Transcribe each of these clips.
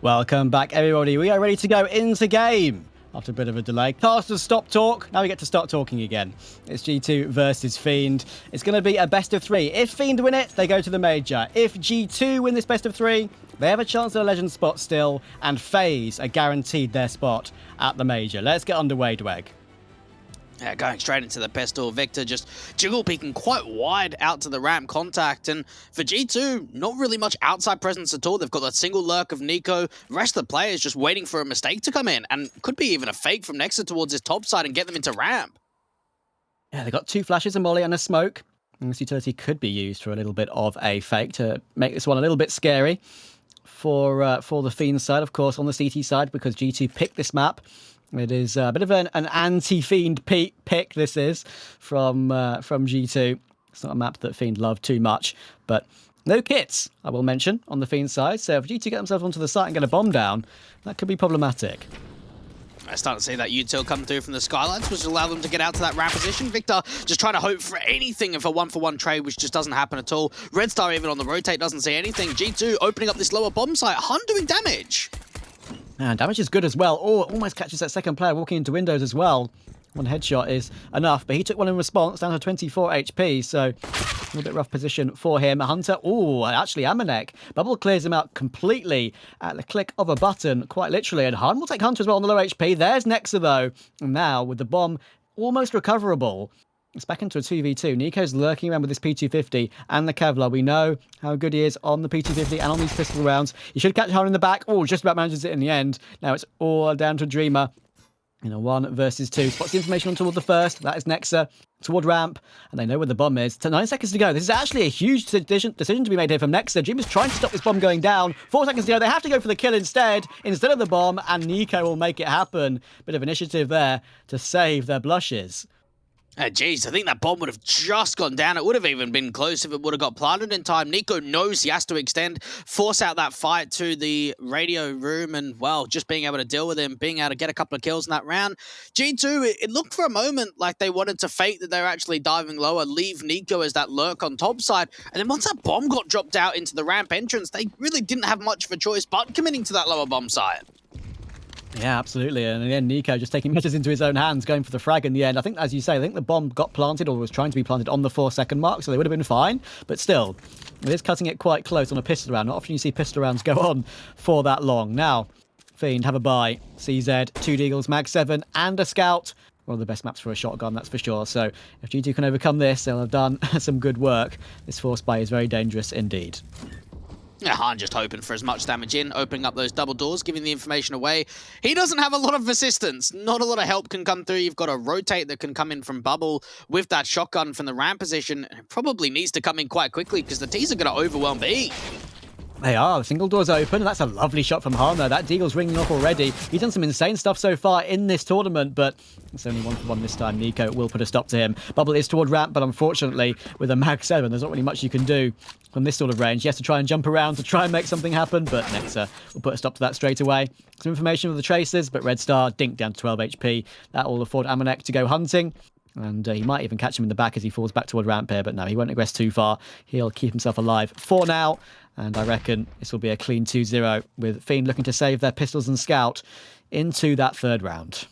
Welcome back, everybody. We are ready to go into game. After a bit of a delay, casters stop talk. Now we get to start talking again. It's G2 versus FIEND. It's going to be a best of 3. If FIEND win it, they go to the major. If G2 win this best of 3, they have a chance at a legend spot still, and FaZe are guaranteed their spot at the major. Let's get underway, Dweg. Yeah, going straight into the pistol. Victor just jiggle peeking quite wide out to the ramp contact. And for G2, not really much outside presence at all. They've got that single lurk of Nico. The rest of the players just waiting for a mistake to come in. And could be even a fake from Nexa towards his top side and get them into ramp. Yeah, they got 2 flashes, a molly and a smoke. And this utility could be used for a little bit of a fake to make this one a little bit scary for the FIEND side, of course, on the CT side, because G2 picked this map. It is a bit of an anti-FIEND pick, this is, from G2. It's not a map that FIEND love too much, but no kits, I will mention, on the FIEND side. So if G2 get themselves onto the site and get a bomb down, that could be problematic. I start to see that util come through from the Skylines, which will allow them to get out to that ramp position. Victor just trying to hope for anything of a 1-for-1 trade, which just doesn't happen at all. Red Star even on the rotate doesn't see anything. G2 opening up this lower bomb site. Hun doing damage. And damage is good as well. Oh, almost catches that second player walking into windows as well. One headshot is enough, but he took one in response, down to 24 HP, so a little bit rough position for him. Hunter, oh, actually Amanek. Bubble clears him out completely at the click of a button, quite literally, and Hun will take Hunter as well on the low HP. There's Nexa though, and now with the bomb almost recoverable, it's back into a 2v2. Nico's lurking around with this P250 and the Kevlar. We know how good he is on the P250 and on these pistol rounds. He should catch Han in the back. Oh, just about manages it in the end. Now it's all down to Dreamer in a 1 versus 2. Spots the information on toward the first. That is Nexa toward ramp, and they know where the bomb is. 9 seconds to go. This is actually a huge decision to be made here from Nexa. Dreamer's trying to stop this bomb going down. 4 seconds to go. They have to go for the kill instead of the bomb, and Nico will make it happen. Bit of initiative there to save their blushes. Geez, I think that bomb would have just gone down. It would have even been close if it would have got planted in time. Nico knows he has to extend, force out that fight to the radio room, and, well, just being able to deal with him, being able to get a couple of kills in that round. G2, it looked for a moment like they wanted to fake that they were actually diving lower, leave Nico as that lurk on top side, and then once that bomb got dropped out into the ramp entrance, they really didn't have much of a choice but committing to that lower bomb site. Yeah, absolutely. And in the end, Nico just taking matters into his own hands, going for the frag in the end. I think, as you say, I think the bomb got planted or was trying to be planted on the 4-second mark, so they would have been fine. But still, it is cutting it quite close on a pistol round. Not often you see pistol rounds go on for that long. Now, FIEND have a buy. CZ, 2 Deagles, Mag 7, and a Scout. One of the best maps for a shotgun, that's for sure. So if G2 can overcome this, they'll have done some good work. This force buy is very dangerous indeed. Yeah, Han just hoping for as much damage in, opening up those double doors, giving the information away. He doesn't have a lot of assistance. Not a lot of help can come through. You've got a rotate that can come in from Bubble with that shotgun from the ramp position. It probably needs to come in quite quickly because the T's are going to overwhelm B. They are. The single door's open, and that's a lovely shot from Han, though. That Deagle's ringing off already. He's done some insane stuff so far in this tournament, but it's only 1-for-1 this time. Nico will put a stop to him. Bubble is toward ramp, but unfortunately, with a Mag 7, there's not really much you can do from this sort of range. He has to try and jump around to try and make something happen, but Nexa will put a stop to that straight away. Some information of the tracers, but Red Star dinked down to 12 HP. That will afford Amanek to go hunting. And he might even catch him in the back as he falls back toward ramp here, but no, he won't aggress too far. He'll keep himself alive for now, and I reckon this will be a clean 2-0 with FIEND looking to save their pistols and Scout into that 3rd round.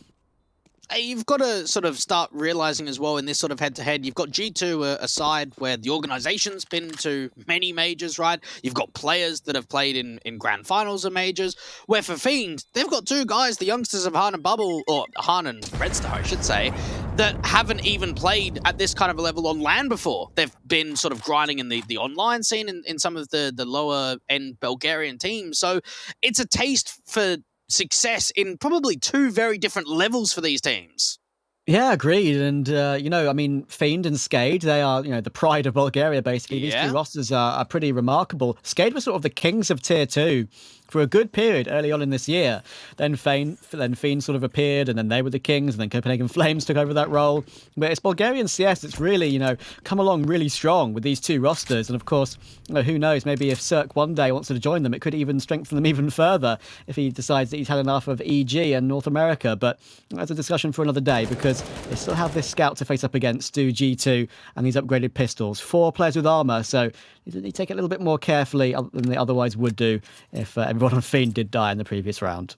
You've got to sort of start realizing as well in this sort of head-to-head, you've got G2 a side where the organization's been to many majors, right? You've got players that have played in grand finals of majors, where for FIEND, they've got 2 guys, the youngsters of Han and Bubble, or Han and Red Star, I should say, that haven't even played at this kind of a level on LAN before. They've been sort of grinding in the online scene in some of the lower-end Bulgarian teams. So it's a taste for success in probably 2 very different levels for these teams. Yeah, agreed. And, you know, I mean, FIEND and Skade, they are, you know, the pride of Bulgaria, basically. Yeah. These 2 rosters are pretty remarkable. Skade was sort of the kings of Tier 2 for a good period early on in this year. Then FIEND sort of appeared, and then they were the kings, and then Copenhagen Flames took over that role. But it's Bulgarian CS that's really, you know, come along really strong with these 2 rosters. And of course, you know, who knows, maybe if Cirque one day wants to join them, it could even strengthen them even further if he decides that he's had enough of EG and North America. But that's a discussion for another day, because they still have this Scout to face up against, do G2, and these upgraded pistols. 4 players with armor, so you need to take it a little bit more carefully than they otherwise would do if everyone everyone on Fiend did die in the previous round.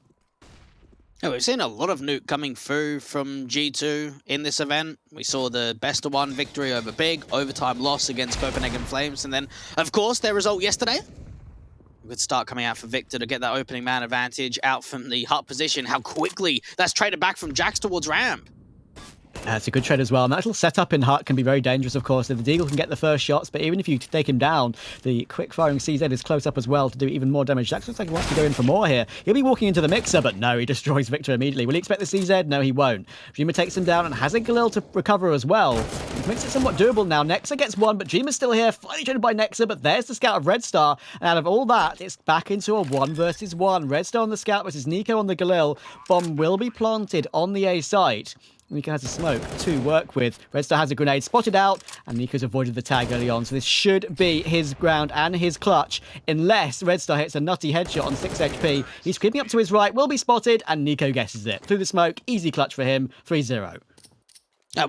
Yeah, we've seen a lot of Nuke coming through from G2 in this event. We saw the best of one victory over Big, overtime loss against Copenhagen Flames, and then, of course, their result yesterday. A good start coming out for Victor to get that opening man advantage out from the hut position. How quickly that's traded back from Jax towards Ramp. It's a good trade as well. And that little setup in Hut can be very dangerous, of course. The Deagle can get the first shots, but even if you take him down, the quick-firing CZ is close up as well to do even more damage. Jax looks like he wants to go in for more here. He'll be walking into the mixer, but no, he destroys Victor immediately. Will he expect the CZ? No, he won't. Dreamer takes him down and has a Galil to recover as well. Which makes it somewhat doable now. Nexa gets one, but Dreamer's still here. Finally traded by Nexa, but there's the scout of Red Star. And out of all that, it's back into a 1 versus 1. Red Star on the scout versus Nico on the Galil. Bomb will be planted on the A site. Nico has a smoke to work with. Red Star has a grenade spotted out, and Nico's avoided the tag early on. So this should be his ground and his clutch, unless Red Star hits a nutty headshot on 6 HP. He's creeping up to his right, will be spotted, and Nico guesses it. Through the smoke, easy clutch for him, 3-0.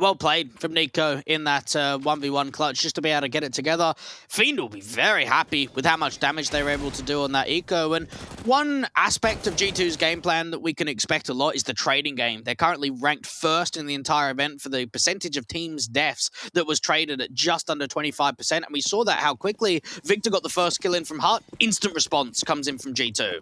Well played from Nico in that 1v1 clutch just to be able to get it together. Fiend will be very happy with how much damage they were able to do on that eco. And one aspect of G2's game plan that we can expect a lot is the trading game. They're currently ranked first in the entire event for the percentage of teams' deaths that was traded at just under 25%. And we saw that how quickly Victor got the first kill in from Hut. Instant response comes in from G2.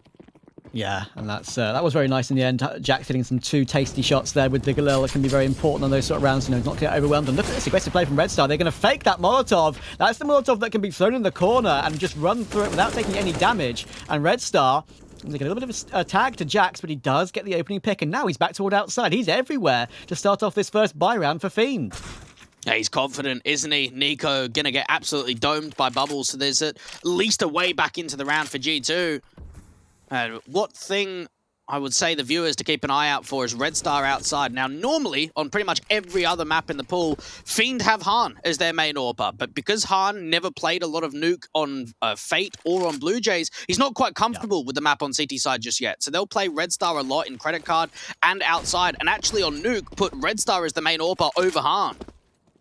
Yeah, and that was very nice in the end. Jax hitting some 2 tasty shots there with the Galil. That can be very important on those sort of rounds, you know, not get overwhelmed. And look at this aggressive play from Red Star. They're going to fake that Molotov. That's the Molotov that can be thrown in the corner and just run through it without taking any damage. And Red Star, they get a little bit of a tag to Jax, but he does get the opening pick. And now he's back toward outside. He's everywhere to start off this first buy round for Fiend. Yeah, he's confident, isn't he? Nico going to get absolutely domed by Bubbles. So there's at least a way back into the round for G2. What thing I would say the viewers to keep an eye out for is Red Star outside. Now, normally, on pretty much every other map in the pool, Fiend have Han as their main AWPer. But because Han never played a lot of Nuke on Fate or on Blue Jays, he's not quite comfortable with the map on CT side just yet. So they'll play Red Star a lot in Credit Card and outside. And actually on Nuke, put Red Star as the main AWPer over Han.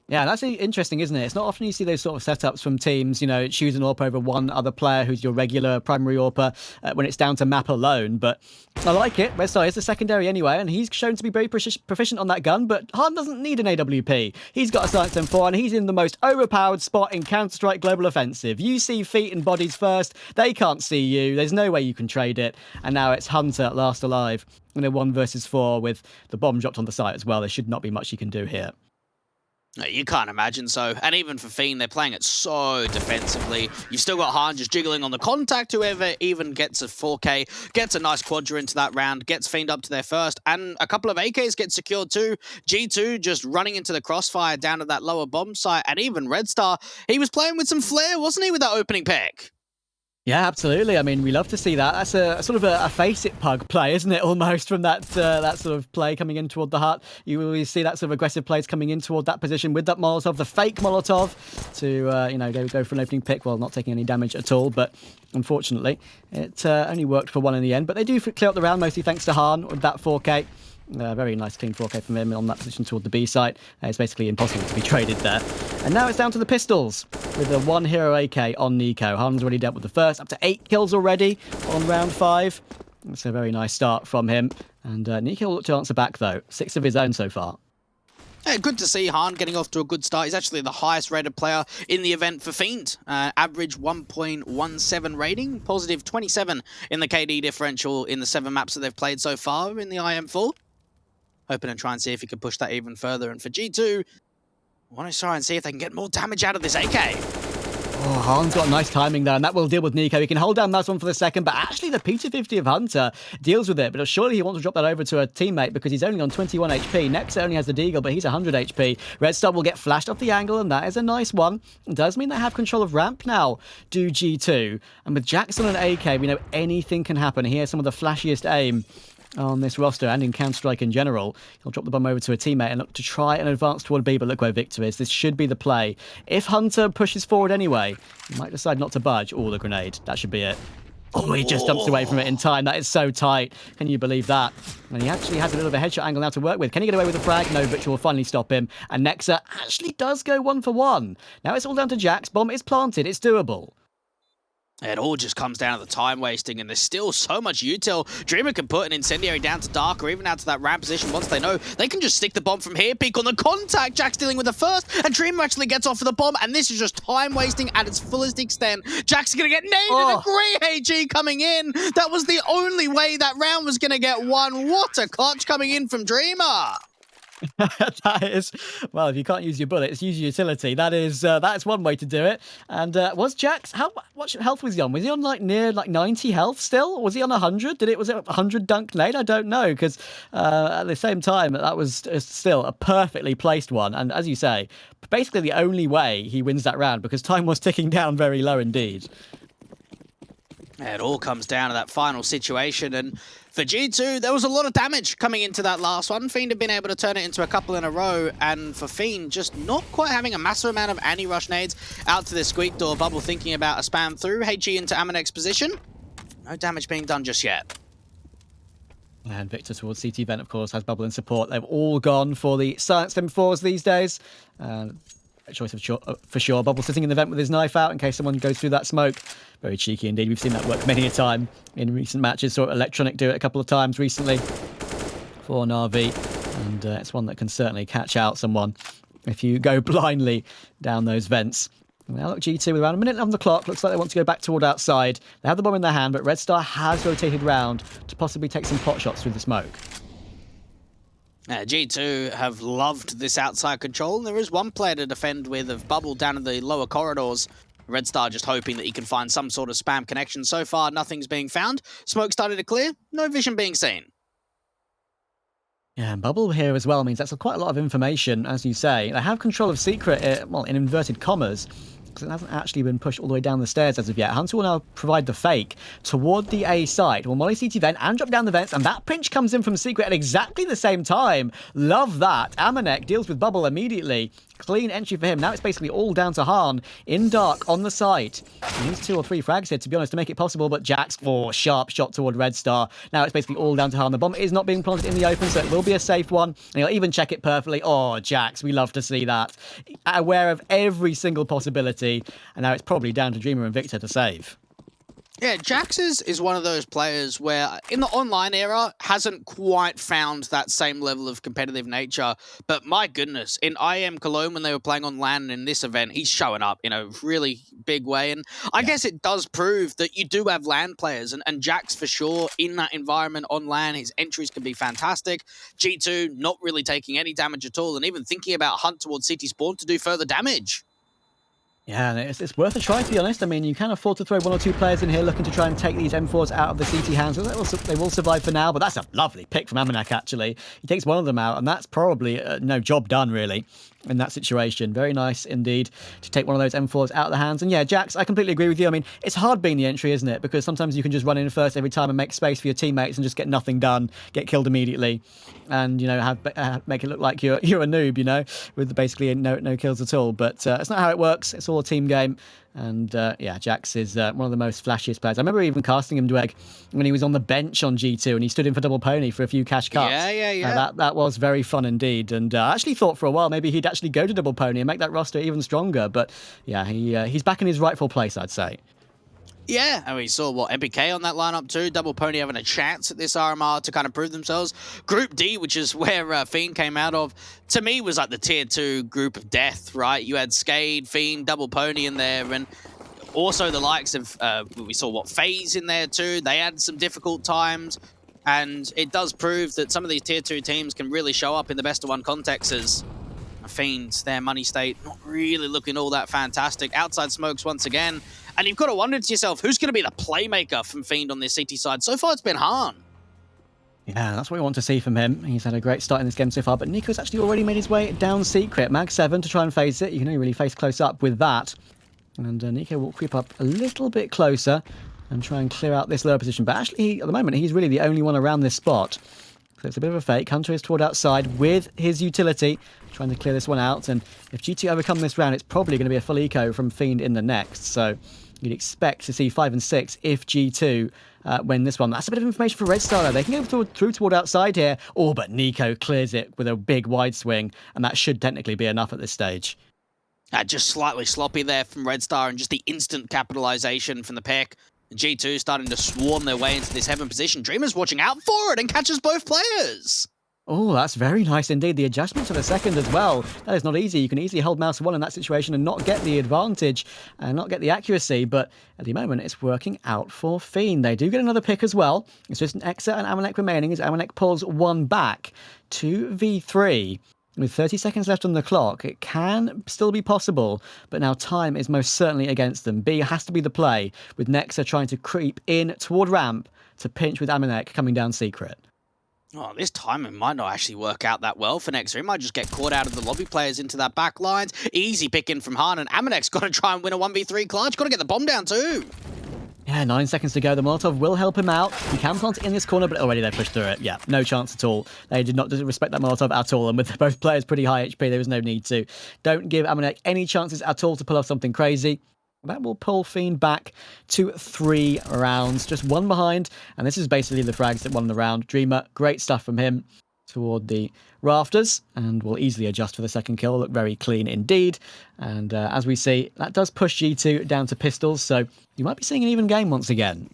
Yeah, that's interesting, isn't it? It's not often you see those sort of setups from teams, you know, choose an AWP over one other player who's your regular primary AWPer when it's down to map alone. But I like it. Red Star is the secondary anyway, and he's shown to be very proficient on that gun, but Han doesn't need an AWP. He's got a Silence M4, and he's in the most overpowered spot in Counter-Strike Global Offensive. You see feet and bodies first, they can't see you, there's no way you can trade it, and now it's Hunter last alive in a 1 versus 4 with the bomb dropped on the site as well. There should not be much you can do here. You can't imagine so. And even for Fiend, they're playing it so defensively. You've still got Han just jiggling on the contact. Whoever even gets a 4K, gets a nice quadra into that round, gets Fiend up to their first, and a couple of AKs get secured too. G2 just running into the crossfire down at that lower bomb site, and even Red Star, he was playing with some flair, wasn't he, with that opening pick? Yeah, absolutely. I mean, we love to see that. That's a sort of a face-it pug play, isn't it? Almost from that sort of play coming in toward the hut. You always see that sort of aggressive plays coming in toward that position with that Molotov, the fake Molotov, to go for an opening pick while not taking any damage at all. But unfortunately, it only worked for one in the end. But they do clear up the round, mostly thanks to Han with that 4K. Very nice clean 4K from him on that position toward the B site. It's basically impossible to be traded there. And now it's down to the pistols with a 1 hero AK on Nico. Han's already dealt with the first, up to 8 kills already on round 5. It's a very nice start from him. And Nico will look to answer back though. 6 of his own so far. Yeah, good to see Han getting off to a good start. He's actually the highest rated player in the event for Fiend. Average 1.17 rating, positive 27 in the KD differential in the 7 maps that they've played so far in the IEM Fall. Hoping to try and see if he can push that even further. And for G2, I want to try and see if they can get more damage out of this AK. Oh, Han's got nice timing there, and that will deal with Nico. He can hold down that one for the second, but actually the P250 of Hunter deals with it. But surely he wants to drop that over to a teammate because he's only on 21 HP. Nexa only has the Deagle, but he's 100 HP. Red Star will get flashed off the angle, and that is a nice one. It does mean they have control of ramp now, do G2. And with Jackson and AK, we know anything can happen. He has some of the flashiest aim on this roster and in Counter-Strike in general. He'll drop the bomb over to a teammate and look to try and advance toward B, but look where Victor is. This should be the play. If Hunter pushes forward anyway, he might decide not to budge. Oh, the grenade. That should be it. Oh, he just jumps away from it in time. That is so tight. Can you believe that? And he actually has a little bit of a headshot angle now to work with. Can he get away with the frag? No, Victor will finally stop him. And Nexa actually does go 1 for 1. Now it's all down to Jax. Bomb is planted. It's doable. It all just comes down to the time wasting, and there's still so much util. Dreamer can put an incendiary down to Dark or even out to that ramp position once they know. They can just stick the bomb from here, peek on the contact. Jack's dealing with the first, and Dreamer actually gets off of the bomb, and this is just time wasting at its fullest extent. Jack's gonna get naded. A great AG coming in. That was the only way that round was gonna get won. What a clutch coming in from Dreamer. That is, well, if you can't use your bullets, use your utility. That's one way to do it. And was Jax, what health was he on? Was he on near 90 health still? Or was he on 100? Was it 100 dunk nade? I don't know, because at the same time, that was still a perfectly placed one. And as you say, basically the only way he wins that round, because time was ticking down very low indeed. It all comes down to that final situation, and for G2, there was a lot of damage coming into that last one. FIEND had been able to turn it into a couple in a row, and for FIEND, just not quite having a massive amount of anti-rush nades out to the squeak door. Bubble thinking about a spam through, HE into Amonek's position. No damage being done just yet. And Victor towards CT Vent, of course, has Bubble in support. They've all gone for the Silence M4s these days. Choice for sure. Bubble sitting in the vent with his knife out in case someone goes through that smoke. Very cheeky indeed. We've seen that work many a time in recent matches. Saw Electronic do it a couple of times recently for Na'Vi, and it's one that can certainly catch out someone if you go blindly down those vents. Now look, G2 with around a minute on the clock. Looks like they want to go back toward outside. They have the bomb in their hand, but Red Star has rotated round to possibly take some pot shots through the smoke. G2 have loved this outside control, and there is one player to defend with of Bubble down in the lower corridors. Red Star just hoping that he can find some sort of spam connection. So far, nothing's being found. Smoke started to clear, no vision being seen. Yeah, and Bubble here as well means that's quite a lot of information, as you say. They have control of Secret, well, in inverted commas, because it hasn't actually been pushed all the way down the stairs as of yet. Hunter will now provide the fake toward the A side. Will molly CT vent and drop down the vents, and that pinch comes in from Secret at exactly the same time. Love that. Amonek deals with Bubble immediately. Clean entry for him. Now it's basically all down to Han in dark on the site. He needs 2 or 3 frags here, to be honest, to make it possible, but Jax, sharp shot toward Red Star. Now it's basically all down to Han. The bomb is not being planted in the open, so it will be a safe one. And he'll even check it perfectly. Oh, Jax, we love to see that. Aware of every single possibility, and now it's probably down to Dreamer and Victor to save. Yeah, Jax is one of those players where, in the online era, hasn't quite found that same level of competitive nature. But my goodness, in IEM Cologne, when they were playing on LAN in this event, he's showing up in a really big way. And I guess it does prove that you do have LAN players. And Jax, for sure, in that environment on LAN, his entries can be fantastic. G2 not really taking any damage at all, and even thinking about Hunt towards City Spawn to do further damage. Yeah, it's worth a try, to be honest. I mean, you can afford to throw 1 or 2 players in here looking to try and take these M4s out of the CT hands. They will survive for now, but that's a lovely pick from Amonek, actually. He takes one of them out, and that's probably no job done, really, in that situation. Very nice indeed to take one of those M4s out of the hands. And yeah, Jax, I completely agree with you. I mean, it's hard being the entry, isn't it? Because sometimes you can just run in first every time and make space for your teammates and just get nothing done, get killed immediately, and, you know, make it look like you're a noob, you know, with basically no kills at all. But it's not how it works. It's all a team game. And yeah, Jax is one of the most flashiest players. I remember even casting him, Dweg, when he was on the bench on G2 and he stood in for double pony for a few cash cuts. Yeah. That was very fun indeed. And I actually thought for a while maybe he'd actually go to double pony and make that roster even stronger. But yeah, he's back in his rightful place, I'd say. Yeah, and we saw, MPK on that lineup too. Double Pony having a chance at this RMR to kind of prove themselves. Group D, which is where FIEND came out of, to me was like the tier 2 group of death, right? You had Skade, FIEND, Double Pony in there, and also the likes of, we saw, FaZe in there too. They had some difficult times, and it does prove that some of these tier 2 teams can really show up in the best of 1 contexts as FIEND, their money state, not really looking all that fantastic. Outside smokes once again. And you've got to wonder to yourself, who's going to be the playmaker from FIEND on this CT side? So far, it's been Han. Yeah, that's what we want to see from him. He's had a great start in this game so far, but Nico's actually already made his way down Secret. Mag 7 to try and phase it. You can only really face close up with that. And Nico will creep up a little bit closer and try and clear out this lower position. But actually, at the moment, he's really the only one around this spot. So it's a bit of a fake. Hunter is toward outside with his utility, trying to clear this one out. And if G2 overcome this round, it's probably going to be a full eco from FIEND in the next. So you'd expect to see 5 and 6 if G2 win this one. That's a bit of information for Red Star, though. They can go through toward outside here. Oh, but Nico clears it with a big wide swing, and that should technically be enough at this stage. Just slightly sloppy there from Red Star, and just the instant capitalization from the pick. G2 starting to swarm their way into this heaven position. Dreamer's watching out for it and catches both players. Oh, that's very nice indeed. The adjustment to the second as well. That is not easy. You can easily hold mouse 1 in that situation and not get the advantage and not get the accuracy. But at the moment, it's working out for Fiend. They do get another pick as well. It's just an Exa and Amanek remaining as Amanek pulls 1 back. 2v3. With 30 seconds left on the clock, it can still be possible, but now time is most certainly against them. B has to be the play, with Nexa trying to creep in toward ramp to pinch with Amanek coming down secret. Oh, this timing might not actually work out that well for Nexa. He might just get caught out of the lobby players into that back lines. Easy pick in from Han, and Amanek's got to try and win a 1v3 clutch. Got to get the bomb down too. Yeah, 9 seconds to go. The Molotov will help him out. He can plant in this corner, but already they pushed through it. Yeah, no chance at all. They did not respect that Molotov at all, and with both players pretty high HP, there was no need to. Don't give Amanek any chances at all to pull off something crazy. That will pull Fiend back to 3 rounds, just 1 behind, and this is basically the frags that won the round. Dreamer, great stuff from him toward the rafters, and will easily adjust for the second kill. Look very clean indeed, and as we see, that does push G2 down to pistols, so you might be seeing an even game once again.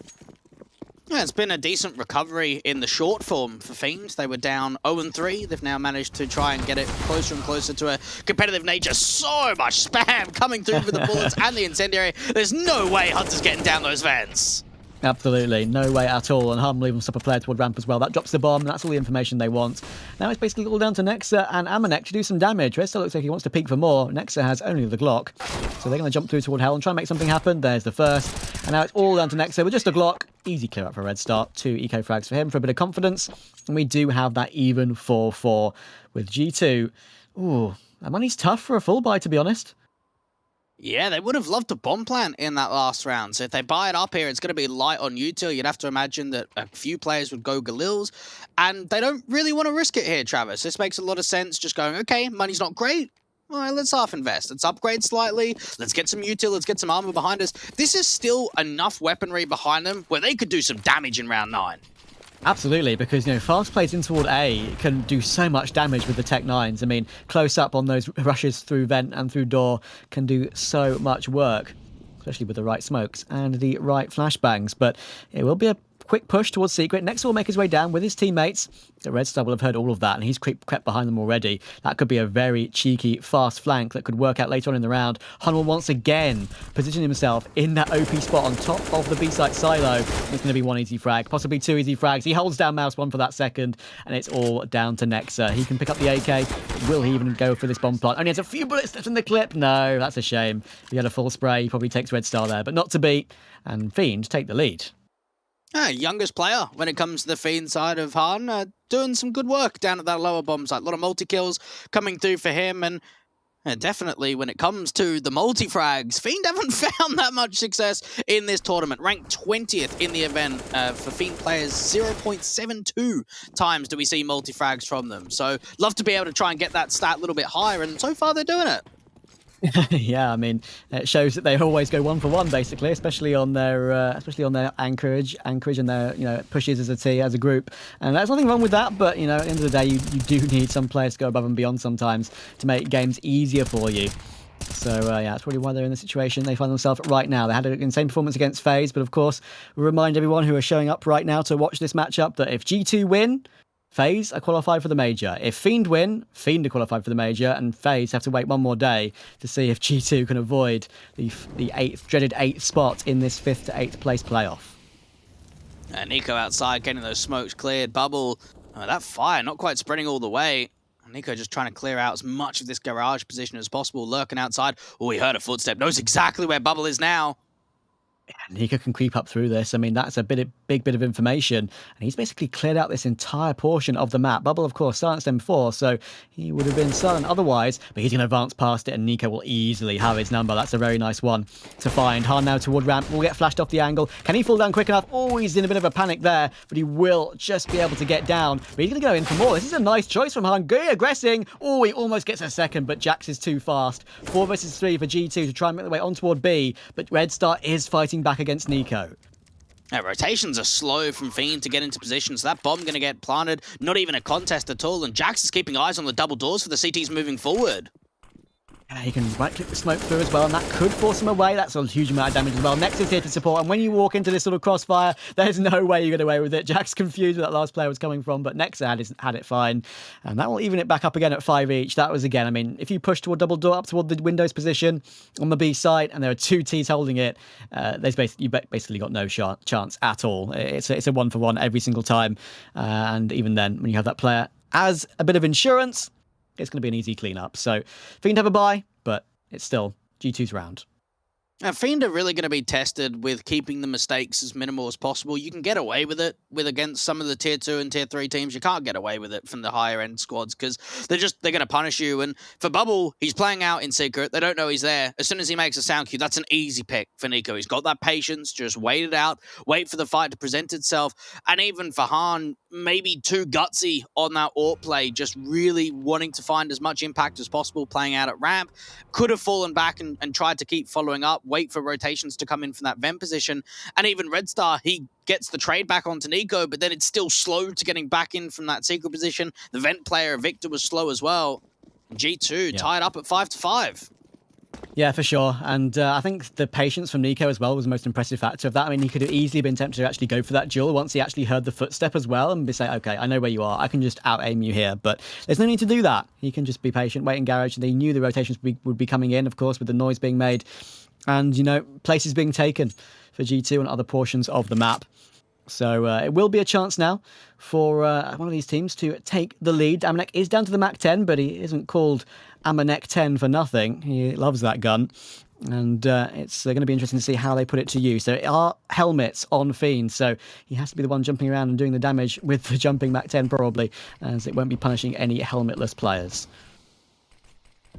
Yeah, it's been a decent recovery in the short form for Fiend. They were down 0-3. They've now managed to try and get it closer and closer to a competitive nature. So much spam coming through with the bullets and the incendiary. There's no way Hunter's getting down those vents. Absolutely, no way at all, and Harm will even stop a player toward ramp as well. That drops the bomb, that's all the information they want. Now it's basically all down to Nexa and Amanek to do some damage. Red still looks like he wants to peek for more. Nexa has only the Glock, so they're going to jump through toward Hell and try and make something happen. There's the first, and now it's all down to Nexa with just a Glock. Easy clear up for Red Star. 2 eco frags for him for a bit of confidence, and we do have that even 4-4 with G2. Ooh, that money's tough for a full buy, to be honest. Yeah, they would have loved to bomb plant in that last round. So if they buy it up here, it's going to be light on util. You'd have to imagine that a few players would go Galils, and they don't really want to risk it here, Travis. This makes a lot of sense, just going, okay, money's not great. All right, let's half invest. Let's upgrade slightly. Let's get some util. Let's get some armor behind us. This is still enough weaponry behind them where they could do some damage in round 9. Absolutely, because, fast plays in toward A can do so much damage with the Tech 9s. I mean, close up on those rushes through vent and through door can do so much work, especially with the right smokes and the right flashbangs. But it will be a quick push towards Secret. Next will make his way down with his teammates. The Red Star will have heard all of that, and he's crept behind them already. That could be a very cheeky, fast flank that could work out later on in the round. Hun will once again position himself in that OP spot on top of the B-site silo. It's going to be 1 easy frag, possibly 2 easy frags. He holds down mouse 1 for that second, and it's all down to Nexa. He can pick up the AK. Will he even go for this bomb plant? Only has a few bullets left in the clip. No, that's a shame. If he had a full spray, he probably takes Red Star there, but not to be. And Fiend take the lead. Youngest player when it comes to the Fiend side of Han, doing some good work down at that lower bomb site. A lot of multi-kills coming through for him, and definitely when it comes to the multi-frags, Fiend haven't found that much success in this tournament. Ranked 20th in the event for Fiend players, 0.72 times do we see multi-frags from them. So love to be able to try and get that stat a little bit higher, and so far they're doing it. Yeah, I mean, it shows that they always go 1 for 1, basically, especially on their anchorage and their pushes as a team, as a group. And there's nothing wrong with that, but at the end of the day, you do need some players to go above and beyond sometimes to make games easier for you. So yeah, that's probably why they're in the situation they find themselves right now. They had an insane performance against FaZe, but of course, we remind everyone who are showing up right now to watch this matchup that if G2 win, FaZe are qualified for the major. If Fiend win, Fiend are qualified for the major, and FaZe have to wait 1 more day to see if G2 can avoid the dreaded 8th spot in this 5th to 8th place playoff. Nico outside, getting those smokes cleared. Bubble, that fire not quite spreading all the way. Nico just trying to clear out as much of this garage position as possible, lurking outside. Oh, he heard a footstep, knows exactly where Bubble is now. Nico can creep up through this. I mean, that's a big bit of information. And he's basically cleared out this entire portion of the map. Bubble, of course, silenced him before, so he would have been silent otherwise. But he's going to advance past it, and Nico will easily have his number. That's a very nice one to find. Han now toward ramp. Will get flashed off the angle. Can he fall down quick enough? Oh, he's in a bit of a panic there, but he will just be able to get down. But he's going to go in for more. This is a nice choice from Han. Good aggressing. Oh, he almost gets a second, but Jax is too fast. 4 versus 3 for G2 to try and make their way on toward B, but Red Star is fighting back against Nico. Rotations are slow from Fiend to get into position, so that bomb going to get planted. Not even a contest at all, and Jax is keeping eyes on the double doors for the CTs moving forward. He can right-click the smoke through as well, and that could force him away. That's a huge amount of damage as well. Next is here to support, and when you walk into this sort of crossfire, there's no way you get away with it. Jack's confused where that last player was coming from, but Nexa had it fine, and that will even it back up again at 5 each. That was, again, I mean, if you push toward double door up toward the Windows position on the B side, and there are two Ts holding it, you basically got no chance at all. It's a one-for-one every single time, and even then, when you have that player as a bit of insurance, it's going to be an easy clean-up. So, Fiend have a bye, but it's still G2's round. Now, FIEND are really going to be tested with keeping the mistakes as minimal as possible. You can get away with it against some of the tier 2 and tier 3 teams. You can't get away with it from the higher end squads because they're going to punish you. And for Bubble, he's playing out in secret. They don't know he's there. As soon as he makes a sound cue, that's an easy pick for Nico. He's got that patience, just wait it out, wait for the fight to present itself. And even for Han, maybe too gutsy on that AWP play, just really wanting to find as much impact as possible playing out at ramp. Could have fallen back and tried to keep following up, wait for rotations to come in from that vent position. And even Red Star, he gets the trade back onto Nico, but then it's still slow to getting back in from that secret position. The vent player, Victor, was slow as well. G2 tied up at 5-5. Yeah, for sure. And I think the patience from Nico as well was the most impressive factor of that. I mean, he could have easily been tempted to actually go for that duel once he actually heard the footstep as well and be say, okay, I know where you are. I can just out-aim you here. But there's no need to do that. He can just be patient, wait in garage. And they knew the rotations would be coming in, of course, with the noise being made. And, you know, places being taken for G2 and other portions of the map. So it will be a chance now for one of these teams to take the lead. Amanek is down to the Mac 10, but he isn't called Amanek 10 for nothing. He loves that gun. And it's going to be interesting to see how they put it to use. There are helmets on Fiend, so he has to be the one jumping around and doing the damage with the jumping Mac 10 probably, as it won't be punishing any helmetless players.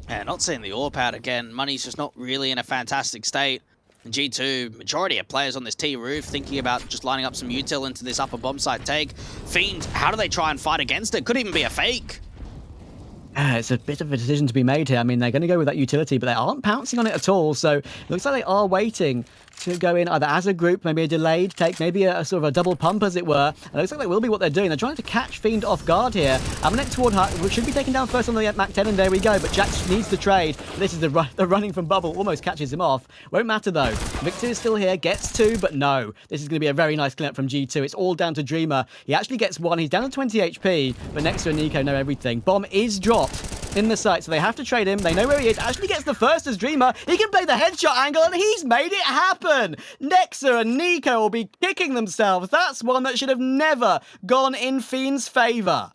Yeah, not seeing the AWP out again. Money's just not really in a fantastic state. G2, majority of players on this T roof thinking about just lining up some util into this upper bomb site take. Fiend, how do they try and fight against it? Could even be a fake. It's a bit of a decision to be made here. I mean, they're going to go with that utility, but they aren't pouncing on it at all. So it looks like they are waiting to go in either as a group, maybe a delayed take, maybe a sort of a double pump, as it were. And it looks like that will be what they're doing. They're trying to catch Fiend off guard here. Amanek toward Hut should be taken down first on the Mac 10, and there we go. But Jack needs the trade. This is the running from Bubble, almost catches him off. Won't matter though. Victor is still here, gets two, but no. This is going to be a very nice cleanup from G2. It's all down to Dreamer. He actually gets one. He's down to 20 HP, but Nexa and Nico know everything. Bomb is dropped in the site, so they have to trade him. They know where he is. Actually gets the first as Dreamer. He can play the headshot angle, and he's made it happen. Nexa and Nico will be kicking themselves. That's one that should have never gone in Fiend's favor.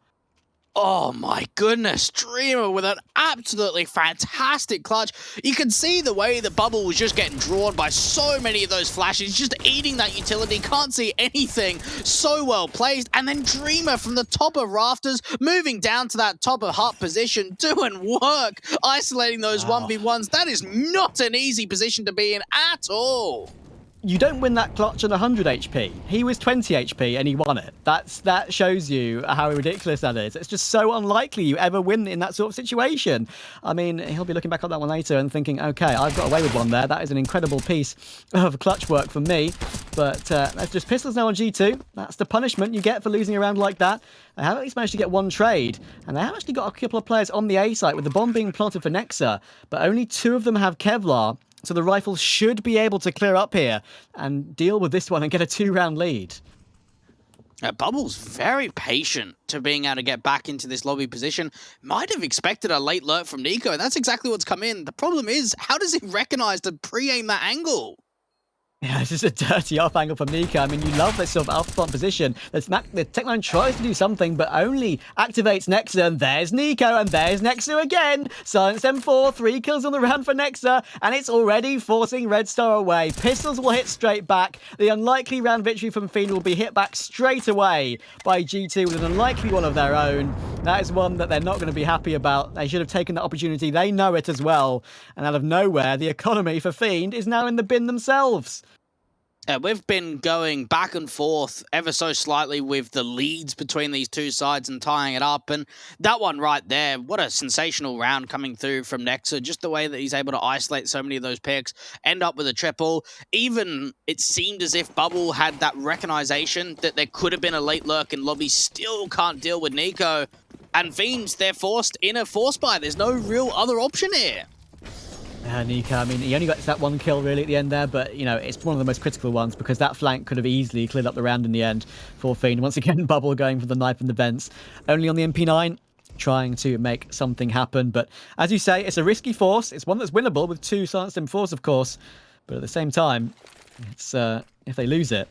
Oh my goodness, Dreamer with an absolutely fantastic clutch. You can see the way the Bubble was just getting drawn by so many of those flashes, just eating that utility, can't see anything, so well placed. And then Dreamer from the top of rafters, moving down to that top of hut position, doing work, isolating those 1v1s. That is not an easy position to be in at all. You don't win that clutch at 100 HP. He was 20 HP and he won it. That shows you how ridiculous that is. It's just so unlikely you ever win in that sort of situation. I mean, he'll be looking back on that one later and thinking, okay, I've got away with one there. That is an incredible piece of clutch work from me. But that's just pistols now on G2. That's the punishment you get for losing a round like that. They have at least managed to get one trade. And they have actually got a couple of players on the A site with the bomb being planted for Nexa. But only two of them have Kevlar. So the rifle should be able to clear up here and deal with this one and get a 2-round lead. Bubble's very patient to being able to get back into this lobby position. Might have expected a late lurk from Nico, and that's exactly what's come in. The problem is, how does he recognize to pre-aim that angle? Yeah, this is a dirty off angle from Nico. I mean, you love this sort of alpha front position. The Tech9 tries to do something, but only activates Nexa, and there's Nico, and there's Nexa again. Silence M4, 3 kills on the round for Nexa, and it's already forcing Red Star away. Pistols will hit straight back. The unlikely round victory from Fiend will be hit back straight away by G2 with an unlikely one of their own. That is one that they're not going to be happy about. They should have taken that opportunity. They know it as well. And out of nowhere, the economy for Fiend is now in the bin themselves. We've been going back and forth ever so slightly with the leads between these two sides and tying it up. And that one right there, what a sensational round coming through from Nexa. Just the way that he's able to isolate so many of those picks, end up with a triple. Even it seemed as if Bubble had that recognition that there could have been a late lurk and lobby still can't deal with Nico. And Fiends, they're forced in a force buy. There's no real other option here. Nika, I mean, he only got that one kill really at the end there, but, you know, it's one of the most critical ones because that flank could have easily cleared up the round in the end for Fiend. Once again, Bubble going for the knife and the vents. Only on the MP9, trying to make something happen. But as you say, it's a risky force. It's one that's winnable with 2 silenced M4s, of course. But at the same time, it's if they lose it,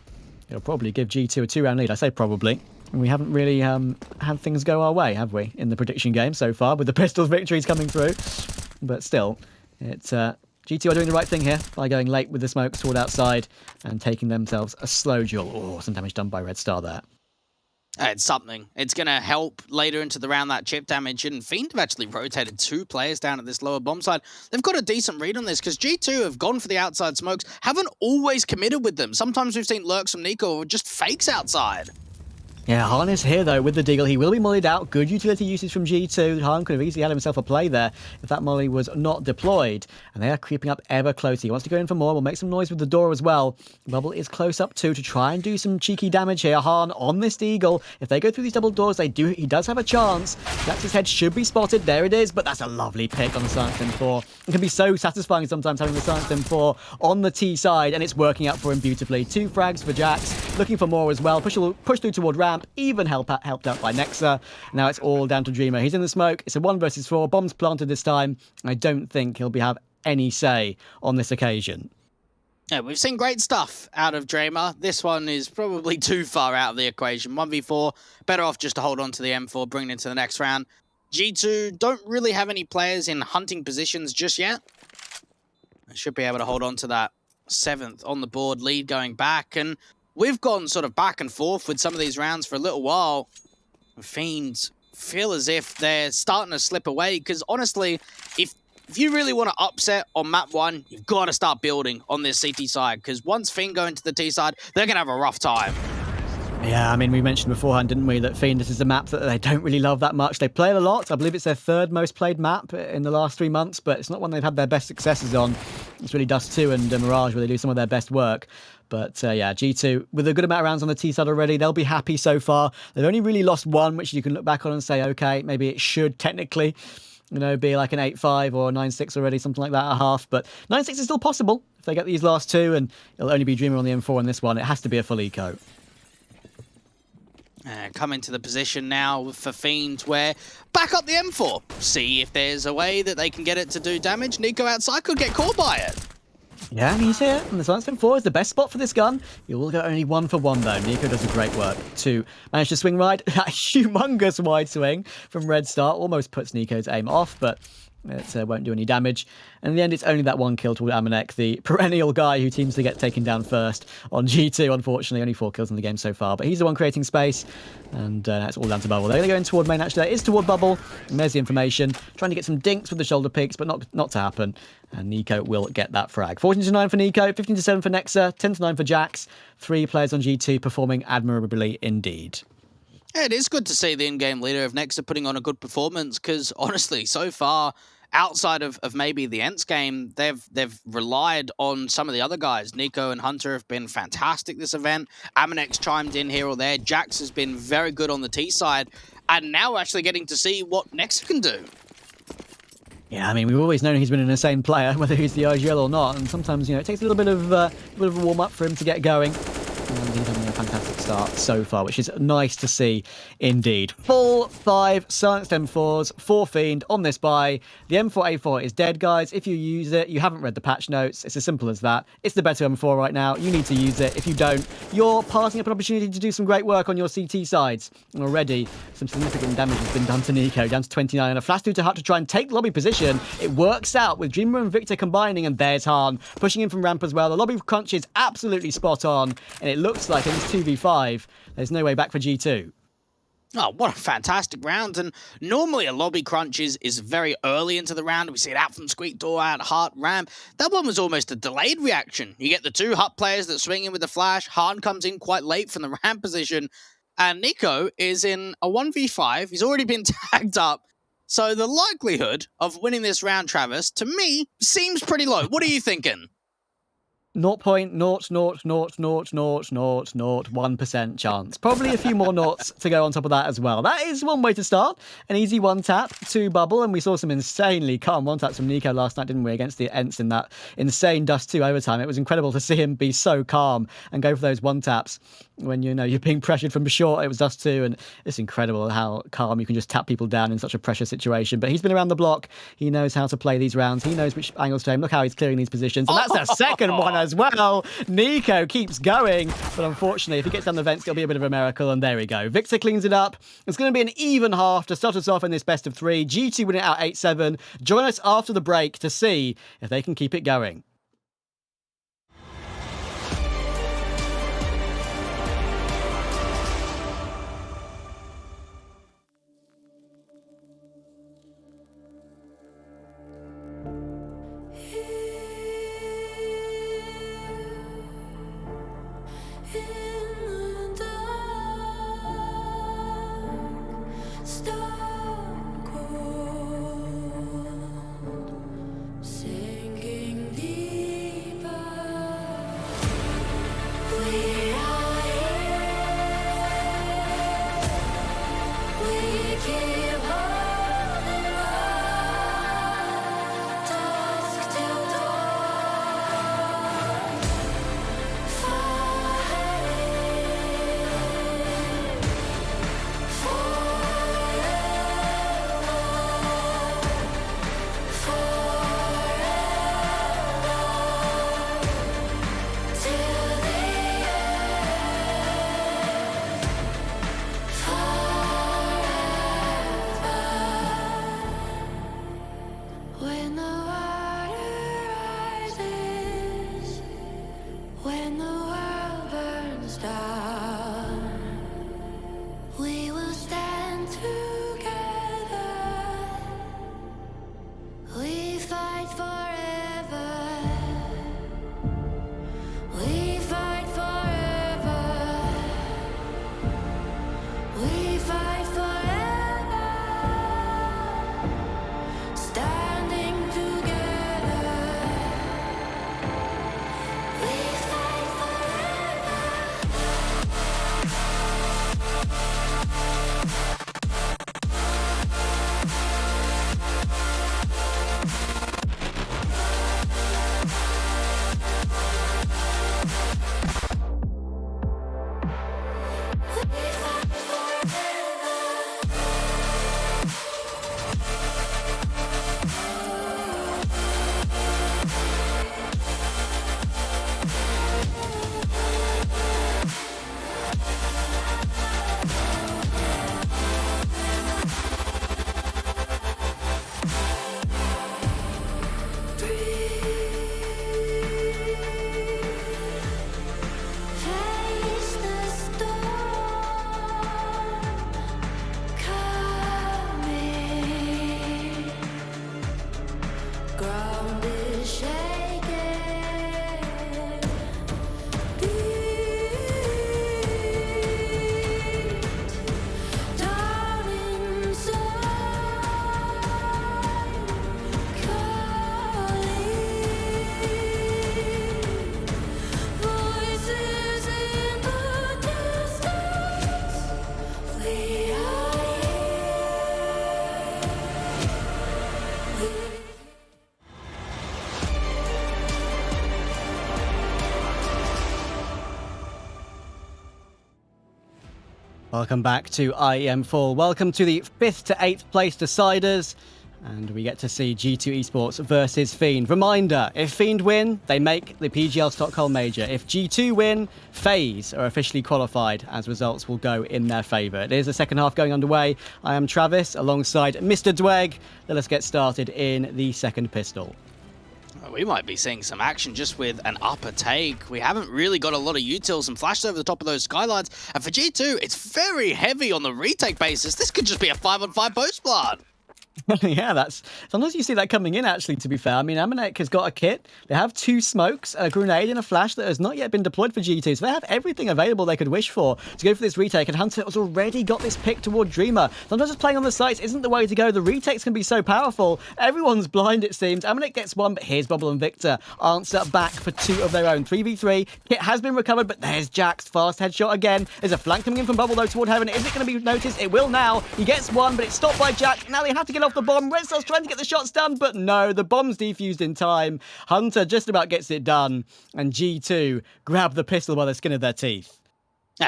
it'll probably give G2 a 2-round lead. I say probably. And we haven't really had things go our way, have we, in the prediction game so far, with the pistols victories coming through. But still, it's G2 are doing the right thing here by going late with the smoke toward outside and taking themselves a slow duel. Oh, some damage done by Red Star there. It's something. It's going to help later into the round, that chip damage. And FIEND have actually rotated 2 players down at this lower bomb side. They've got a decent read on this because G2 have gone for the outside smokes, haven't always committed with them. Sometimes we've seen lurks from Nico or just fakes outside. Yeah, Hahn is here though with the Deagle. He will be mollied out. Good utility usage from G2. Hahn could have easily had himself a play there if that molly was not deployed. And they are creeping up ever closer. He wants to go in for more. Will make some noise with the door as well. Bubble is close up too to try and do some cheeky damage here. Hahn on this Deagle. If they go through these double doors, he does have a chance. Jax's head should be spotted. There it is. But that's a lovely pick on the Silence M4. It can be so satisfying sometimes having the Silence M4 on the T side, and it's working out for him beautifully. 2 frags for Jax. Looking for more as well. Push through toward ramp. Even helped out by Nexa. Now it's all down to Dreamer. He's in the smoke. It's a 1 versus 4. Bombs planted this time. I don't think he'll have any say on this occasion. Yeah, we've seen great stuff out of Dreamer. This one is probably too far out of the equation. 1v4, better off just to hold on to the M4, bring it into the next round. G2 don't really have any players in hunting positions just yet. They should be able to hold on to that 7th on the board lead going back. And we've gone sort of back and forth with some of these rounds for a little while. Fiends feel as if they're starting to slip away because honestly, if you really want to upset on map 1, you've got to start building on this CT side because once Fiend go into the T side, they're going to have a rough time. Yeah, I mean, we mentioned beforehand, didn't we, that Fiend, this is a map that they don't really love that much. They play it a lot. I believe it's their 3rd most played map in the last 3 months, but it's not one they've had their best successes on. It's really Dust 2 and Mirage where they do some of their best work. But yeah, G2, with a good amount of rounds on the T side already, they'll be happy so far. They've only really lost 1, which you can look back on and say, okay, maybe it should technically, you know, be like an 8-5 or a 9-6 already, something like that at half. But 9-6 is still possible if they get these last 2, and it'll only be Dreamer on the M4 in this one. It has to be a full eco. Come into the position now for Fiend where back up the M4. See if there's a way that they can get it to do damage. Nico outside could get caught by it. Yeah, and he's here, and the Silence M4 is the best spot for this gun. You will go only 1 for 1 though. Nico does a great work to manage to swing right. That humongous wide swing from Red Star almost puts Nico's aim off, but it won't do any damage. And in the end, it's only that 1 kill toward Amanek, the perennial guy who seems to get taken down first on G2, unfortunately. Only 4 kills in the game so far, but he's the one creating space, and that's all down to Bubble. They're going to go in toward main, actually. That is toward Bubble, and there's the information. Trying to get some dinks with the shoulder picks, but not to happen. And Nico will get that frag. 14-9 for Nico, 15-7 for Nexa, 10-9 for Jax. 3 players on G2 performing admirably indeed. Yeah, it is good to see the in-game leader of Nexa putting on a good performance because honestly, so far, outside of maybe the Ents game, they've relied on some of the other guys. Nico and Hunter have been fantastic this event. Amanek's chimed in here or there. Jax has been very good on the T side. And now we're actually getting to see what Nexa can do. Yeah, I mean, we've always known he's been an insane player, whether he's the IGL or not. And sometimes, you know, it takes a little bit of a warm-up for him to get going. And he's having a fantastic start so far, which is nice to see indeed. Full 5 silenced M4s for Fiend on this buy. The M4A4 is dead, guys. If you use it, you haven't read the patch notes. It's as simple as that. It's the better M4 right now. You need to use it. If you don't, you're passing up an opportunity to do some great work on your CT sides. And already, some significant damage has been done to Nico, down to 29. And a flash through to Hut to try and take the lobby position. It works out with Dreamer and Victor combining, and there's Hahn pushing in from ramp as well. The lobby crunch is absolutely spot on, and it looks like in this 2v5, there's no way back for G2. Oh, what a fantastic round. And normally a lobby crunch is very early into the round. We see it out from Squeak Door, out Hut, ramp. That one was almost a delayed reaction. You get the 2 Hut players that swing in with the flash. Hahn comes in quite late from the ramp position. And Nico is in a 1v5. He's already been tagged up. So the likelihood of winning this round, Travis, to me, seems pretty low. What are you thinking? 0.0000001% chance. Probably a few more noughts to go on top of that as well. That is one way to start. An easy one tap to bubble, and we saw some insanely calm one taps from Nico last night, didn't we, against the Ents in that insane Dust 2 overtime. It was incredible to see him be so calm and go for those one taps when you're being pressured from short. It was Dust 2, and it's incredible how calm you can just tap people down in such a pressure situation. But he's been around the block. He knows how to play these rounds. He knows which angles to aim. Look how he's clearing these positions. And that's a second one as well. Nico keeps going, but unfortunately, if he gets down the vents, it'll be a bit of a miracle. And there we go. Victor cleans it up. It's going to be an even half to start us off in this best of 3. G2 win it out 8-7. Join us after the break to see if they can keep it going. Welcome back to IEM Fall. Welcome to the 5th to 8th place deciders. And we get to see G2 Esports versus FIEND. Reminder, if FIEND win, they make the PGL Stockholm Major. If G2 win, FaZe are officially qualified, as results will go in their favour. It is the second half going underway. I am Travis, alongside Mr. Dweg. Let us get started in the second pistol. We might be seeing some action just with an upper take. We haven't really got a lot of utils and flashed over the top of those skylines. And for G2, it's very heavy on the retake basis. This could just be a 5-on-5 post plant. Yeah, that's sometimes you see that coming in. Actually, to be fair, I mean, Amanek has got a kit. They have 2 smokes, a grenade, and a flash that has not yet been deployed for G2. So they have everything available they could wish for to go for this retake. And Hunter has already got this pick toward Dreamer. Sometimes just playing on the sites isn't the way to go. The retakes can be so powerful. Everyone's blind, it seems. Amanek gets one, but here's Bubble and Victor answer back for 2 of their own. 3v3. Kit has been recovered, but there's Jack's fast headshot again. There's a flank coming in from Bubble though toward Heaven. Is it going to be noticed? It will now. He gets one, but it's stopped by Jack. Now they have to get off the bomb. Red Star's trying to get the shots done, but no, the bomb's defused in time. Hunter just about gets it done, and G2 grab the pistol by the skin of their teeth.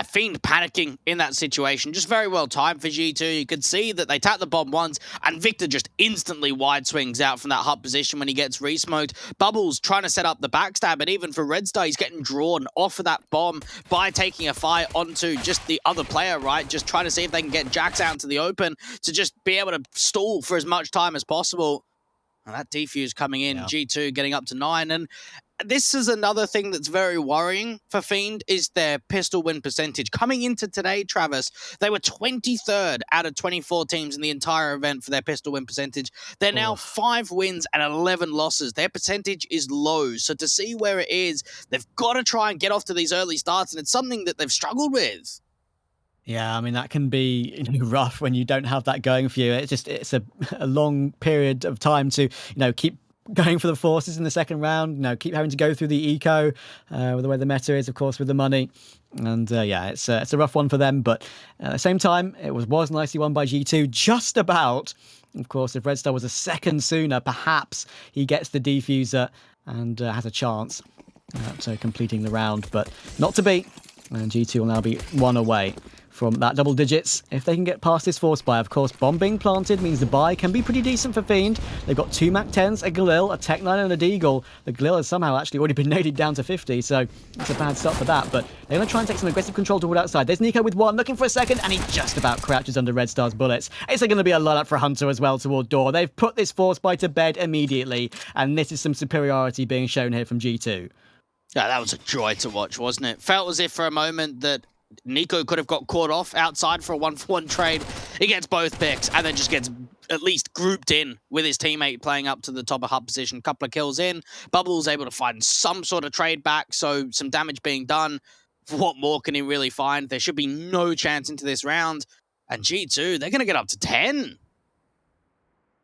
Fiend panicking in that situation. Just very well timed for G2. You could see that they tap the bomb once, and Victor just instantly wide swings out from that hut position when he gets re-smoked. Bubbles trying to set up the backstab, and even for Red Star, he's getting drawn off of that bomb by taking a fight onto just the other player, right? Just trying to see if they can get Jax out into the open to just be able to stall for as much time as possible. And that defuse coming in, yeah. G2 getting up to 9, and this is another thing that's very worrying for FIEND is their pistol win percentage. Coming into today, Travis, they were 23rd out of 24 teams in the entire event for their pistol win percentage. They're now 5 wins and 11 losses. Their percentage is low. So to see where it is, they've got to try and get off to these early starts, and it's something that they've struggled with. Yeah, I mean, that can be rough when you don't have that going for you. It's a long period of time to, keep going for the forces in the second round, keep having to go through the eco, with the way the meta is, of course, with the money. And yeah, it's a rough one for them. But at the same time, it was nicely won by G2, just about. Of course, if Red Star was a second sooner, perhaps he gets the defuser and has a chance at completing the round. But not to be. And G2 will now be 1 away from that double digits if they can get past this force buy. Of course, bomb being planted means the buy can be pretty decent for FIEND. They've got 2 MAC-10s, a Galil, a Tech-9 and a Deagle. The Galil has somehow actually already been naded down to 50, so it's a bad start for that, but they're going to try and take some aggressive control toward outside. There's Nico with 1, looking for a second, and he just about crouches under Red Star's bullets. It's going to be a lot up for Hunter as well toward door. They've put this force buy to bed immediately, and this is some superiority being shown here from G2. Yeah, that was a joy to watch, wasn't it? Felt as if for a moment that Nico could have got caught off outside for a 1-for-1 trade. He gets both picks and then just gets at least grouped in with his teammate playing up to the top of hub position. Couple of kills in. Bubble's able to find some sort of trade back, so some damage being done. What more can he really find? There should be no chance into this round. And G2, they're going to get up to 10.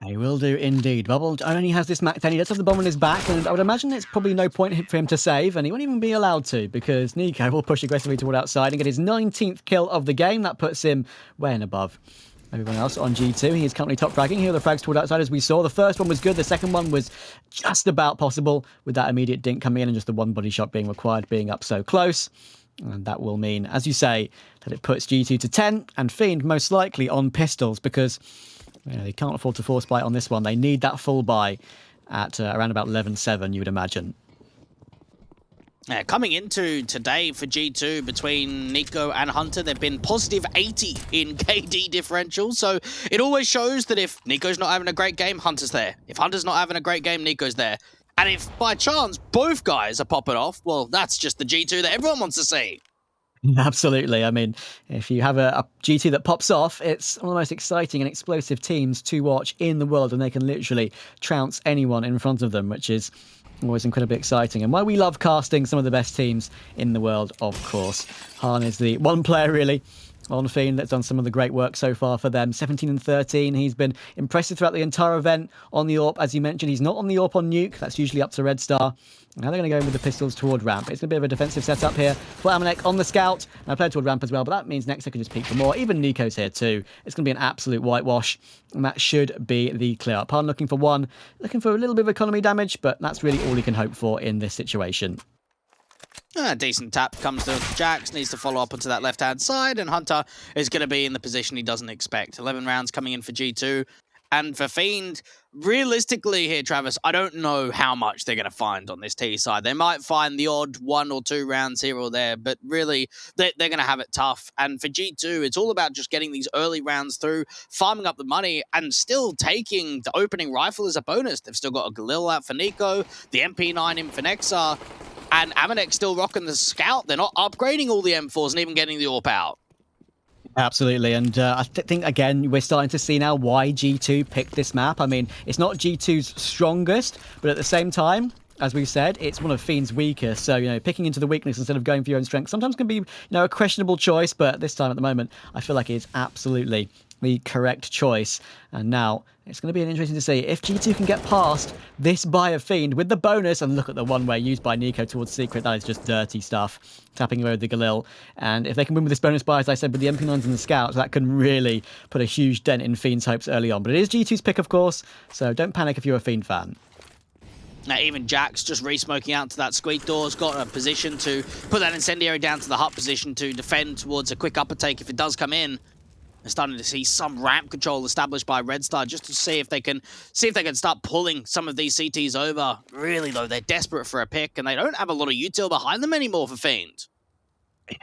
He will do indeed. Bubble only has this MAC-10. He does have the bomb on his back, and I would imagine it's probably no point for him to save, and he won't even be allowed to, because Nico will push aggressively toward outside and get his 19th kill of the game. That puts him way and above everyone else on G2. He is currently top fragging. Here are the frags toward outside, as we saw. The first one was good. The second one was just about possible, with that immediate dink coming in and just the one body shot being required, being up so close. And that will mean, as you say, that it puts G2 to 10, and FIEND most likely on pistols, because they can't afford to force buy on this one. They need that full buy at around about 11-7, you would imagine. Coming into today for G2 between Nico and Hunter, they've been positive 80 in KD differential. So it always shows that if Nico's not having a great game, Hunter's there. If Hunter's not having a great game, Nico's there. And if by chance both guys are popping off, well, that's just the G2 that everyone wants to see. Absolutely. I mean, if you have a GT that pops off, it's one of the most exciting and explosive teams to watch in the world, and they can literally trounce anyone in front of them, which is always incredibly exciting. And why we love casting some of the best teams in the world, of course. Han is the one player, really, on FIEND that's done some of the great work so far for them. 17-13. He's been impressive throughout the entire event on the AWP. As you mentioned, he's not on the AWP on Nuke. That's usually up to Red Star. Now they're going to go in with the pistols toward ramp. It's going to be a bit of a defensive setup here for Amanek on the scout. And I played toward ramp as well, but that means next I can just peek for more. Even Nico's here too. It's going to be an absolute whitewash, and that should be the clear up. Han looking for 1, looking for a little bit of economy damage, but that's really all he can hope for in this situation. A decent tap comes to Jax, needs to follow up onto that left-hand side, and Hunter is going to be in the position he doesn't expect. 11 rounds coming in for G2. And for FIEND, realistically here, Travis, I don't know how much they're going to find on this T side. They might find the odd 1 or 2 rounds here or there, but really, they're going to have it tough. And for G2, it's all about just getting these early rounds through, farming up the money, and still taking the opening rifle as a bonus. They've still got a Galil out for Nico, the MP9 in for Nexa, and Amanek still rocking the Scout. They're not upgrading all the M4s and even getting the AWP out. Absolutely, and I think again we're starting to see now why G2 picked this map. I mean, it's not G2's strongest, but at the same time, as we've said, it's one of Fiend's weakest. So, picking into the weakness instead of going for your own strength sometimes can be, a questionable choice, but this time at the moment, I feel like it's absolutely the correct choice. And now it's going to be interesting to see if G2 can get past this buy of Fiend with the bonus. And look at the one-way used by Nico towards Secret. That is just dirty stuff. Tapping away with the Galil. And if they can win with this bonus buy, as I said, with the MP9s and the Scouts, that can really put a huge dent in Fiend's hopes early on. But it is G2's pick, of course, so don't panic if you're a Fiend fan. Now, even Jax just re-smoking out to that squeak door's got a position to put that incendiary down to the hut position to defend towards a quick upper take if it does come in. They're starting to see some ramp control established by Red Star just to see if they can start pulling some of these CTs over. Really, though, they're desperate for a pick, and they don't have a lot of util behind them anymore for Fiend.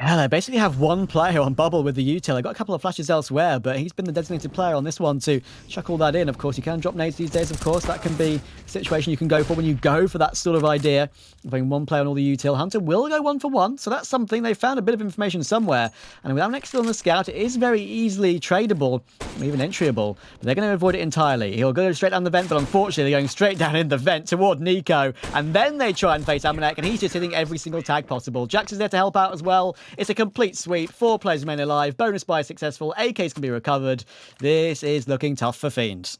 Yeah, they basically have one player on Bubble with the util. They got a couple of flashes elsewhere, but he's been the designated player on this one to chuck all that in. Of course, you can drop nades these days, of course. That can be a situation you can go for when you go for that sort of idea. Having one player on all the util. Hunter will go 1-for-1, so that's something. They found a bit of information somewhere. And with Amnex still on the scout, it is very easily tradable, even entryable. But they're going to avoid it entirely. He'll go straight down the vent, but unfortunately, they're going straight down in the vent toward Nico. And then they try and face Amnex, and he's just hitting every single tag possible. Jax is there to help out as well. It's a complete sweep. 4 players remain alive. Bonus buy successful. AKs can be recovered. This is looking tough for Fiend.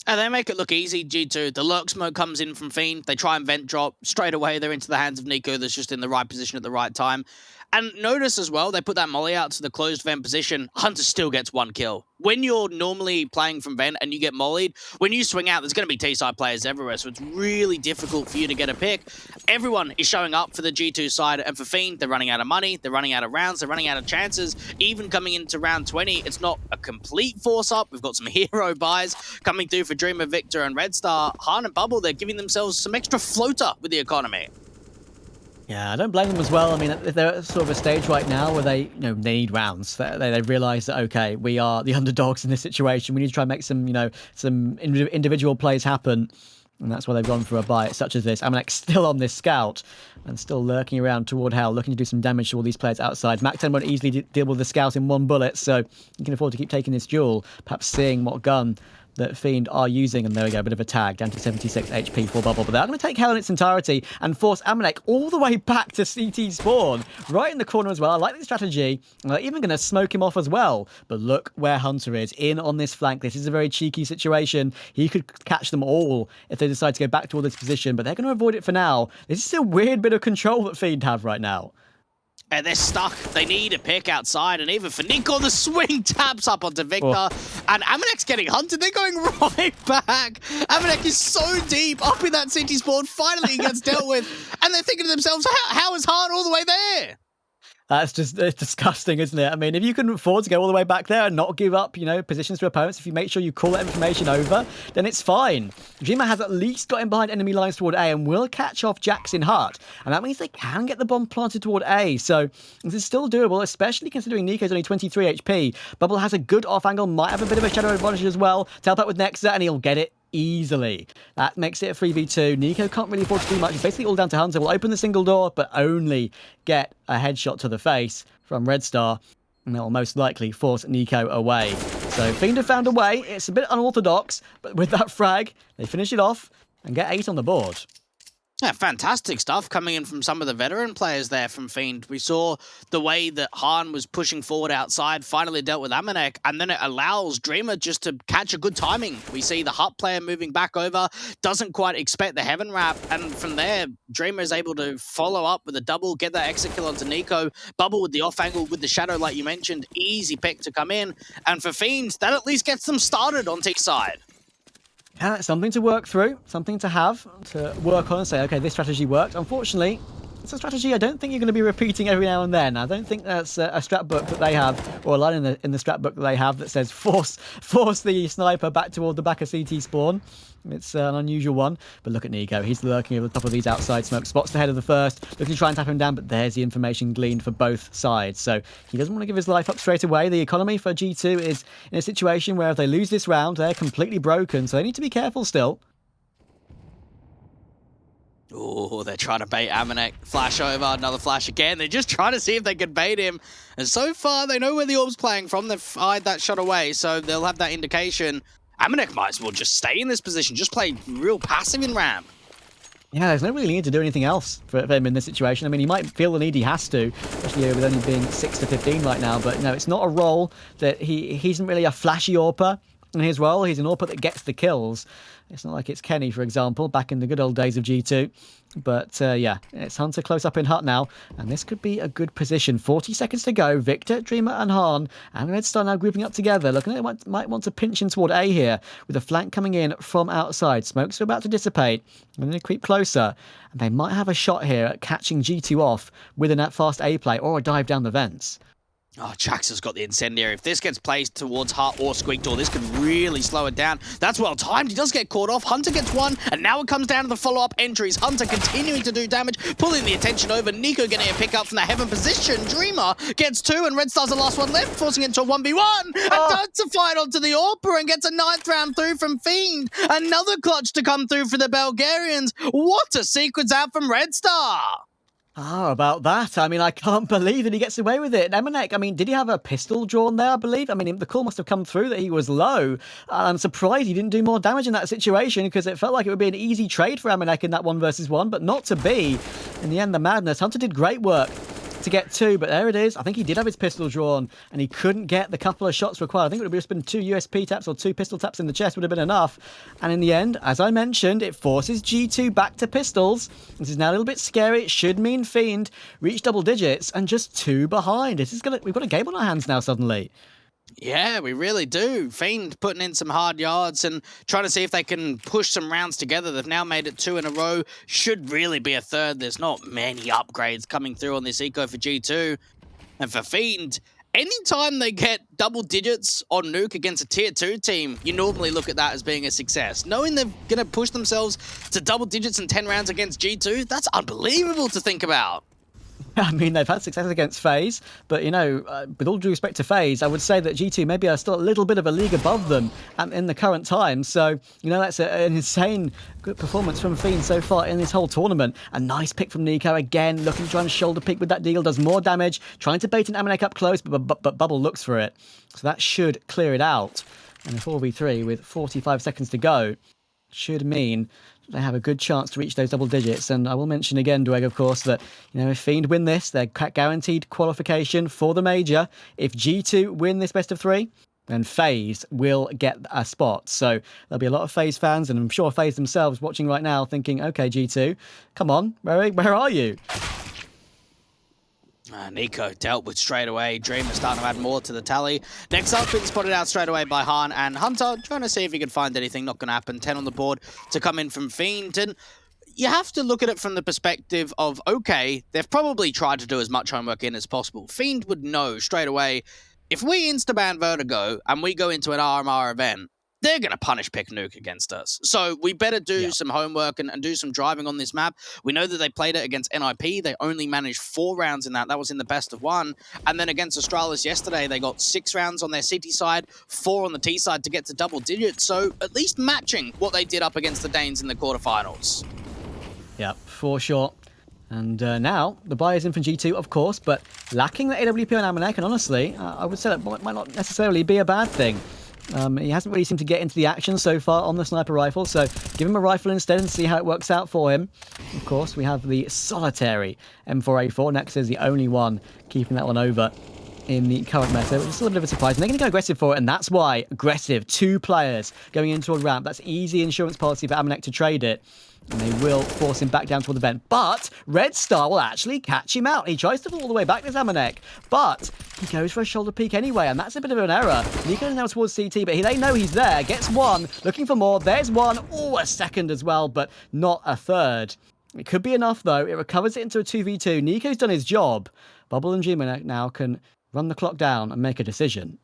And they make it look easy, G2. The lurk smoke comes in from Fiend. They try and vent drop. Straight away, they're into the hands of Nico that's just in the right position at the right time. And notice as well, they put that molly out to the closed vent position. Hunter still gets 1 kill. When you're normally playing from vent and you get mollied, when you swing out, there's going to be T-side players everywhere, so it's really difficult for you to get a pick. Everyone is showing up for the G2 side, and for Fiend, they're running out of money, they're running out of rounds, they're running out of chances. Even coming into round 20, it's not a complete force-up. We've got some hero buys coming through for Dreamer, Victor, and Red Star. Han and Bubble, they're giving themselves some extra floater with the economy. Yeah, I don't blame them as well. I mean, they're at sort of a stage right now where they need rounds. They realise that, okay, we are the underdogs in this situation. We need to try and make some, some individual plays happen. And that's why they've gone for a buy such as this. Amanek still on this scout and still lurking around toward Hell, looking to do some damage to all these players outside. Mac-10 won't easily deal with the scout in 1 bullet, so you can afford to keep taking this duel, perhaps seeing what gun that Fiend are using, and there we go, a bit of a tag, down to 76 HP for Bubble. But they're going to take Hell in its entirety and force Amanek all the way back to CT spawn, right in the corner as well. I like the strategy, and they're even going to smoke him off as well. But look where Hunter is, in on this flank. This is a very cheeky situation. He could catch them all if they decide to go back to all this position, but they're going to avoid it for now. This is a weird bit of control that Fiend have right now. And they're stuck. They need a pick outside. And even for Nico, the swing taps up onto Victor. Oh. And Amanek's getting hunted. They're going right back. Amanek is so deep up in that city spawn. Finally, he gets dealt with. And they're thinking to themselves, how is Han all the way there? It's disgusting, isn't it? I mean, if you can afford to go all the way back there and not give up, positions to opponents, if you make sure you call that information over, then it's fine. Dreamer has at least got him behind enemy lines toward A and will catch off Jackson Hart. And that means they can get the bomb planted toward A. So this is still doable, especially considering Nico's only 23 HP. Bubble has a good off angle, might have a bit of a shadow advantage as well. To help out with Nexa, and he'll get it easily. That makes it a 3v2. Nico can't really afford to do much. It's basically all down to Hunter. Will open the single door, but only get a headshot to the face from Red Star. And that will most likely force Nico away. So Fiend have found a way. It's a bit unorthodox, but with that frag, they finish it off and get 8 on the board. Yeah, fantastic stuff coming in from some of the veteran players there from Fiend. We saw the way that Han was pushing forward outside, finally dealt with Amanek, and then it allows Dreamer just to catch a good timing. We see the Hut player moving back over, doesn't quite expect the Heaven Wrap, and from there, Dreamer is able to follow up with a double, get that exit kill onto Nico, Bubble with the off angle with the Shadow like you mentioned, easy pick to come in, and for Fiend, that at least gets them started on T side. Yeah, something to work through, something to have to work on and say, okay, this strategy worked. Unfortunately, it's a strategy I don't think you're going to be repeating every now and then. I don't think that's a strat book that they have, or a line in the strat book that they have that says force the sniper back toward the back of CT spawn. It's an unusual one, but look at Nico. He's lurking over the top of these outside smoke spots ahead of the first, looking to try and tap him down, but there's the information gleaned for both sides. So he doesn't want to give his life up straight away. The economy for G2 is in a situation where if they lose this round, they're completely broken, so they need to be careful still. Oh, they're trying to bait Amanek. Flash over, another flash again. They're just trying to see if they can bait him. And so far, they know where the orb's playing from. They've fired that shot away, so they'll have that indication. Amanek might as well just stay in this position, just play real passive in ramp. Yeah, there's no really need to do anything else for him in this situation. I mean, he might feel the need he has to, especially with only being 6-15 right now. But no, it's not a role that he isn't really a flashy AWPer in his role. He's an AWPer that gets the kills. It's not like it's Kenny, for example, back in the good old days of G2. But yeah, it's Hunter close up in Hut now, and this could be a good position. 40 seconds to go. Victor, Dreamer, and Han and Red Star now grouping up together. Looking like they might want to pinch in toward A here, with a flank coming in from outside. Smokes are about to dissipate. And they creep closer, and they might have a shot here at catching G2 off with a fast A play or a dive down the vents. Oh, Jax has got the incendiary. If this gets placed towards Hut or Squeakdoor, this could really slow it down. That's well timed. He does get caught off. Hunter gets one, and now it comes down to the follow-up entries. Hunter continuing to do damage, pulling the attention over. Nico getting a pick up from the heaven position. Dreamer gets two, and Red Star's the last one left, forcing it into a 1v1. And that's a fight onto the AWPer and gets a 9th round through from Fiend. Another clutch to come through for the Bulgarians. What a sequence out from Red Star. How about that? I mean, I can't believe that he gets away with it. Amanek, I mean, did he have a pistol drawn there, I believe? I mean, the call must have come through that he was low. I'm surprised he didn't do more damage in that situation because it felt like it would be an easy trade for Amanek in that 1 versus 1, but not to be. In the end, the madness. Hunter did great work to get two, but there it is. I think he did have his pistol drawn and he couldn't get the couple of shots required. I think it would have just been 2 USP taps or 2 pistol taps in the chest would have been enough. And in the end, as I mentioned, it forces G2 back to pistols. This is now a little bit scary. It should mean Fiend reach double digits and just 2 behind. We've got a game on our hands now suddenly. Yeah, we really do. Fiend putting in some hard yards and trying to see if they can push some rounds together. They've now made it 2 in a row. Should really be a third. There's not many upgrades coming through on this eco for G2. And for Fiend, anytime they get double digits on Nuke against a tier 2 team, you normally look at that as being a success. Knowing they're going to push themselves to double digits in 10 rounds against G2, that's unbelievable to think about. I mean, they've had success against FaZe, but, you know, with all due respect to FaZe, I would say that G2 maybe are still a little bit of a league above them in the current time. So, you know, that's an insane good performance from Fiend so far in this whole tournament. A nice pick from Nico again, looking to try and shoulder pick with that deagle, does more damage, trying to bait an Amanek up close, but Bubble looks for it. So that should clear it out. And a 4v3 with 45 seconds to go should mean they have a good chance to reach those double digits. And I will mention again, Dweg, of course, that, you know, if Fiend win this, they're guaranteed qualification for the major. If G2 win this best of 3, then FaZe will get a spot. So there'll be a lot of FaZe fans, and I'm sure FaZe themselves watching right now thinking, okay, G2, come on, where are you? Nico dealt with straight away. Dreamer starting to add more to the tally. Next up, been spotted out straight away by Han and Hunter, trying to see if he could find anything. Not going to happen. 10 on the board to come in from Fiend. And you have to look at it from the perspective of, okay, they've probably tried to do as much homework in as possible. Fiend would know straight away, if we insta-ban Vertigo and we go into an RMR event, they're going to punish Pick Nuke against us. So we better do some homework and do some driving on this map. We know that they played it against NIP. They only managed 4 rounds in that. That was in the best of 1. And then against Australis yesterday, they got 6 rounds on their City side, 4 on the T side to get to double digits. So at least matching what they did up against the Danes in the quarterfinals. Yep, for sure. And now, the buy is in from G2, of course, but lacking the AWP on Amanek, and honestly, I would say that might not necessarily be a bad thing. He hasn't really seemed to get into the action so far on the sniper rifle, so give him a rifle instead and see how it works out for him. Of course, we have the solitary M4A4. Nex is the only one keeping that one over in the current meta, which is still a bit of a surprise. And they're going to go aggressive for it, and that's why aggressive. 2 players going into a ramp. That's easy insurance policy for Amanek to trade it. And they will force him back down toward the vent. But Red Star will actually catch him out. He tries to fall all the way back, this Amanek. But he goes for a shoulder peek anyway, and that's a bit of an error. Nico is now towards CT, but they know he's there. Gets one, looking for more. There's one. Oh, a second as well, but not a third. It could be enough, though. It recovers it into a 2v2. Nico's done his job. Bubble and Dreamer now can run the clock down and make a decision.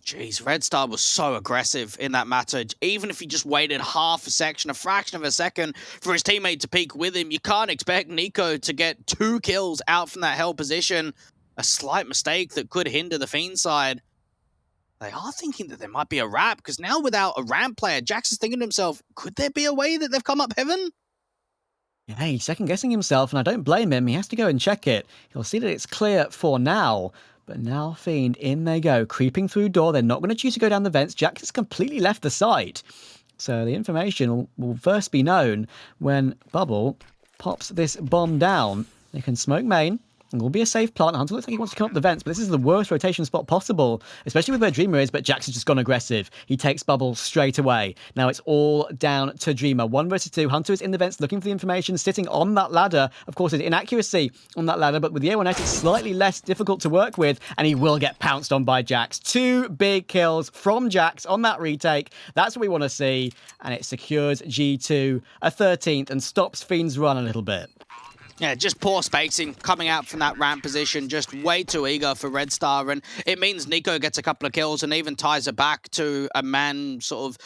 Jeez, Red Star was so aggressive in that matter. Even if he just waited half a section, a fraction of a second for his teammate to peek with him, you can't expect Nico to get 2 kills out from that hell position. A slight mistake that could hinder the Fiend side. They are thinking that there might be a wrap, because now without a ramp player, Jax is thinking to himself, could there be a way that they've come up heaven? Yeah, he's second-guessing himself, and I don't blame him. He has to go and check it. He'll see that it's clear for now. But now Fiend, in they go, creeping through door. They're not going to choose to go down the vents. Jax has completely left the site. So the information will first be known when Bubble pops this bomb down. They can smoke main. It will be a safe plant. Hunter looks like he wants to come up the vents, but this is the worst rotation spot possible, especially with where Dreamer is, but Jax has just gone aggressive. He takes Bubble straight away. Now it's all down to Dreamer. 1 versus 2. Hunter is in the vents looking for the information, sitting on that ladder. Of course, there's inaccuracy on that ladder, but with the A1S, it's slightly less difficult to work with, and he will get pounced on by Jax. 2 big kills from Jax on that retake. That's what we want to see, and it secures G2 a 13th and stops Fiend's run a little bit. Yeah, just poor spacing coming out from that ramp position, just way too eager for Red Star, and it means Nico gets a couple of kills and even ties it back to a man sort of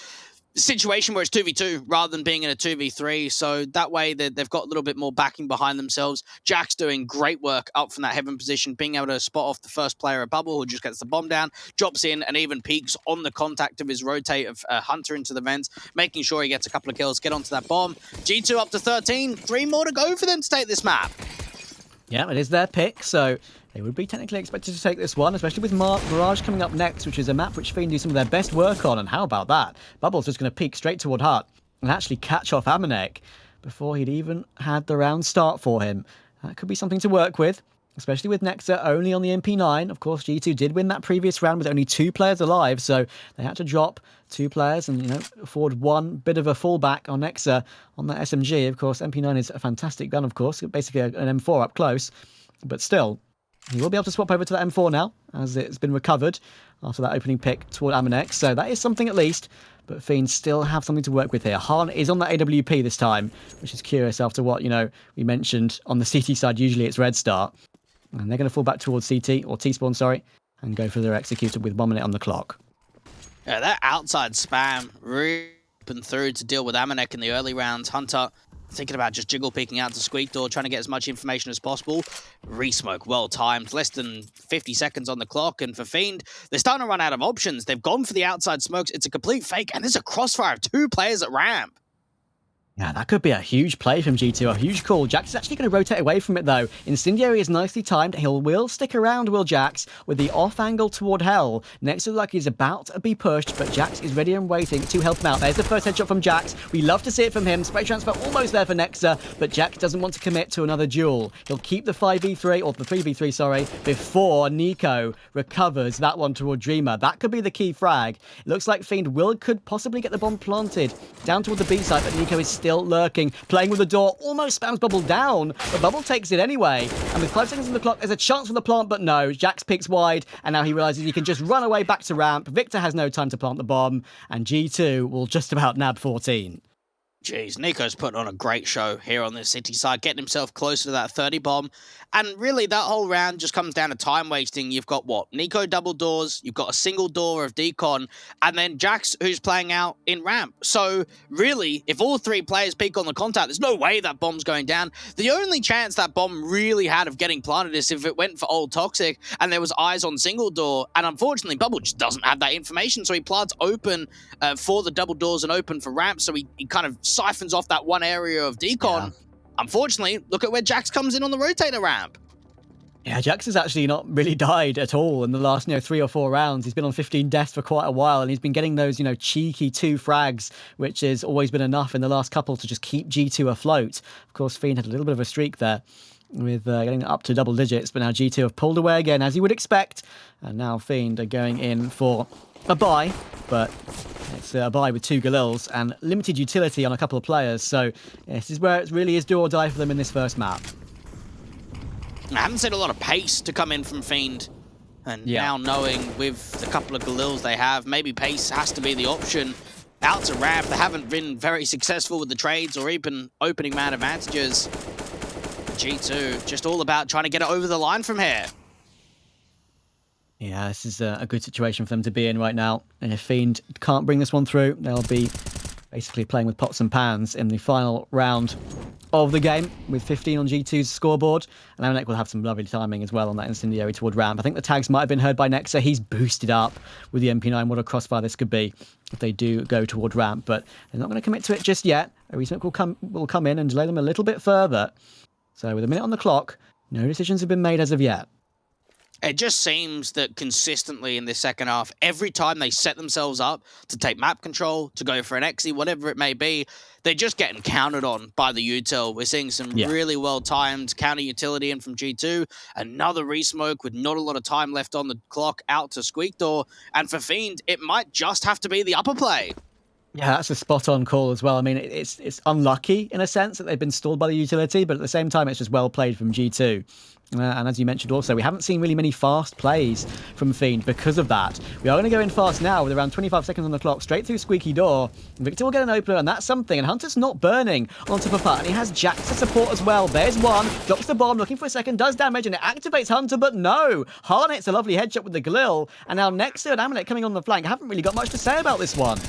situation where it's 2v2 rather than being in a 2v3, so that way they've got a little bit more backing behind themselves. Jack's doing great work up from that heaven position, being able to spot off the first player at Bubble, who just gets the bomb down, drops in, and even peeks on the contact of his rotate of Hunter into the vents, making sure he gets a couple of kills, get onto that bomb. G2 up to 13, 3 more to go for them to take this map. Yeah, it is their pick, so they would be technically expected to take this one, especially with Mirage coming up next, which is a map which Fiend do some of their best work on. And how about that? Bubble's just going to peek straight toward Hut and actually catch off Amanek before he'd even had the round start for him. That could be something to work with, especially with Nexa only on the MP9. Of course, G2 did win that previous round with only 2 players alive, so they had to drop 2 players and, afford 1 bit of a fallback on Nexa on that SMG. Of course, MP9 is a fantastic gun, of course, basically an M4 up close, but still, he will be able to swap over to the M4 now, as it's been recovered after that opening pick toward Amanek. So that is something at least, but Fiend still have something to work with here. Han is on that AWP this time, which is curious after what, we mentioned on the CT side. Usually it's Red Star. And they're going to fall back towards CT, or T-spawn, sorry, and go for their executor with 1 minute on the clock. Yeah, that outside spam really opened through to deal with Amanek in the early rounds. Hunter thinking about just jiggle peeking out to Squeak Door, trying to get as much information as possible. Resmoke, well timed, less than 50 seconds on the clock. And for Fiend, they're starting to run out of options. They've gone for the outside smokes. It's a complete fake, and there's a crossfire of 2 players at ramp. Yeah, that could be a huge play from G2, a huge call. Jax is actually going to rotate away from it, though. Incendiary is nicely timed. Will stick around, will Jax, with the off angle toward Hell. Next looks like he's about to be pushed, but Jax is ready and waiting to help him out. There's the first headshot from Jax. We love to see it from him. Spray transfer almost there for Nexa, but Jax doesn't want to commit to another duel. He'll keep the 5v3, or the 3v3, sorry, before Nico recovers that one toward Dreamer. That could be the key frag. It looks like Fiend could possibly get the bomb planted down toward the B side, but Nico is still lurking, playing with the door, almost spams Bubble down, but Bubble takes it anyway. And with 5 seconds on the clock, there's a chance for the plant, but no. Jax picks wide, and now he realizes he can just run away back to ramp. Victor has no time to plant the bomb, and G2 will just about nab 14. Jeez, Nico's putting on a great show here on the city side, getting himself closer to that 30 bomb. And really, that whole round just comes down to time wasting. You've got what? Nico double doors, you've got a single door of decon, and then Jax, who's playing out in ramp. So really, if all 3 players peek on the contact, there's no way that bomb's going down. The only chance that bomb really had of getting planted is if it went for old Toxic and there was eyes on single door. And unfortunately, Bubble just doesn't have that information, so he plants open for the double doors and open for ramp, so he kind of siphons off that one area of decon. Yeah. Unfortunately, look at where Jax comes in on the rotator ramp. Yeah, Jax has actually not really died at all in the last, 3 or 4 rounds. He's been on 15 deaths for quite a while, and he's been getting those, cheeky 2 frags, which has always been enough in the last couple to just keep G2 afloat. Of course, Fiend had a little bit of a streak there with getting up to double digits, but now G2 have pulled away again, as you would expect, and now Fiend are going in for a buy, but it's a buy with 2 Galils and limited utility on a couple of players, so this is where it really is do or die for them in this first map. I haven't seen a lot of pace to come in from Fiend, and now knowing with the couple of Galils they have, maybe pace has to be the option. Out to ramp, they haven't been very successful with the trades or even opening man advantages. G2, just all about trying to get it over the line from here. Yeah, this is a good situation for them to be in right now. And if Fiend can't bring this one through, they'll be basically playing with pots and pans in the final round of the game with 15 on G2's scoreboard. And Amanek will have some lovely timing as well on that incendiary toward ramp. I think the tags might have been heard by Nexa. He's boosted up with the MP9. What a crossfire this could be if they do go toward ramp. But they're not going to commit to it just yet. A resmoke will come in and delay them a little bit further. So with a minute on the clock, no decisions have been made as of yet. It just seems that consistently in this second half, every time they set themselves up to take map control, to go for an exi, whatever it may be, they're just getting counted on by the util. We're seeing some really well-timed counter utility in from G2. Another resmoke with not a lot of time left on the clock out to Squeakdoor. And for Fiend, it might just have to be the upper play. Yeah, that's a spot-on call as well. I mean, it's unlucky in a sense that they've been stalled by the utility, but at the same time, it's just well played from G2. And as you mentioned also, we haven't seen really many fast plays from Fiend because of that. We are going to go in fast now with around 25 seconds on the clock, straight through Squeaky Door. Victor will get an opener, and that's something. And Hunter's not burning on top of Hut, and he has Jax to support as well. There's one, drops the bomb, looking for a second, does damage, and it activates Hunter, but no! Harnet's a lovely headshot with the Glil, and now Nexa and Amanek coming on the flank. I haven't really got much to say about this one.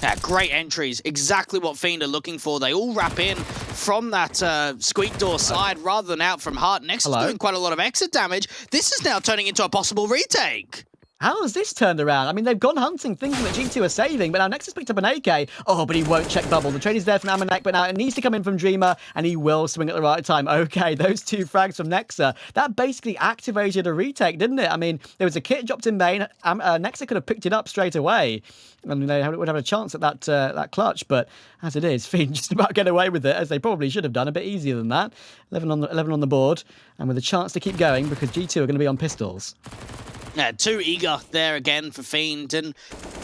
Yeah, great entries. Exactly what Fiend are looking for. They all wrap in from that Squeakdoor side rather than out from Hart. Next is doing quite a lot of exit damage. This is now turning into a possible retake. How has this turned around? I mean, they've gone hunting, thinking that G2 are saving, but now Nexus picked up an AK. Oh, but he won't check bubble. The trade is there from Amanek, but now it needs to come in from Dreamer, and he will swing at the right time. Okay, those two frags from Nexa. That basically activated a retake, didn't it? I mean, there was a kit dropped in main. Nexa could have picked it up straight away. I mean, they would have a chance at that clutch, but as it is, Fiend just about get away with it, as they probably should have done, a bit easier than that. 11 on the board, and with a chance to keep going, because G2 are going to be on pistols. Yeah, too eager there again for Fiend, and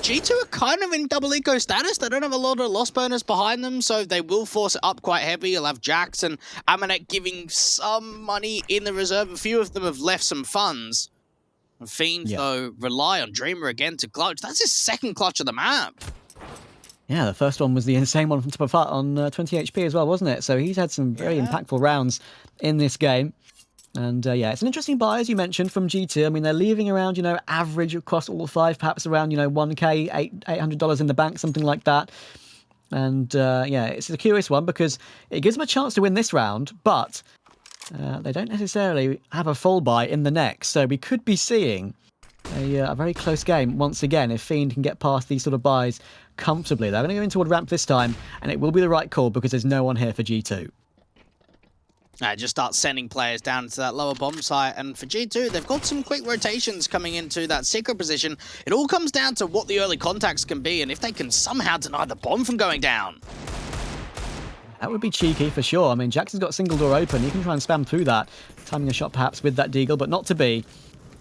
G2 are kind of in double eco status. They don't have a lot of loss bonus behind them, so they will force it up quite heavy. You'll have Jax and Amanek giving some money in the reserve. A few of them have left some funds. Fiend, though, rely on Dreamer again to clutch. That's his second clutch of the map. Yeah, the first one was the insane one from Top of Hut on 20 HP as well, wasn't it? So he's had some very impactful rounds in this game. And yeah, it's an interesting buy, as you mentioned, from G2. I mean, they're leaving around, average across all five, perhaps around, $1K, $800 in the bank, something like that. And yeah, it's a curious one because it gives them a chance to win this round, but they don't necessarily have a full buy in the next. So we could be seeing a very close game once again if Fiend can get past these sort of buys comfortably. They're going to go in toward ramp this time, and it will be the right call because there's no one here for G2. Just start sending players down to that lower bomb site. And for G2, they've got some quick rotations coming into that secret position. It all comes down to what the early contacts can be and if they can somehow deny the bomb from going down. That would be cheeky for sure. I mean, Jackson's got single door open. You can try and spam through that, timing a shot perhaps with that deagle, but not to be.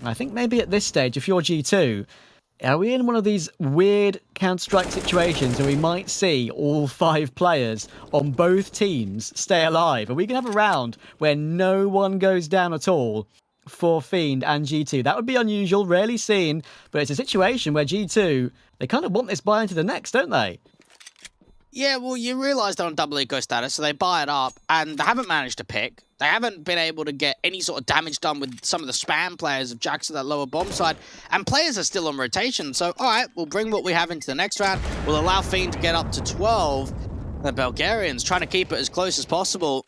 I think maybe at this stage, if you're G2, are we in one of these weird Counter-Strike situations where we might see all five players on both teams stay alive? Are we going to have a round where no one goes down at all for Fiend and G2? That would be unusual, rarely seen, but it's a situation where G2, they kind of want this buy into the next, don't they? Yeah, well, you realise they're on double eco status, so they buy it up, and they haven't managed to pick. They haven't been able to get any sort of damage done with some of the spam players of Jax at that lower bomb side, and players are still on rotation. So, all right, we'll bring what we have into the next round. We'll allow Fiend to get up to 12. The Bulgarians trying to keep it as close as possible.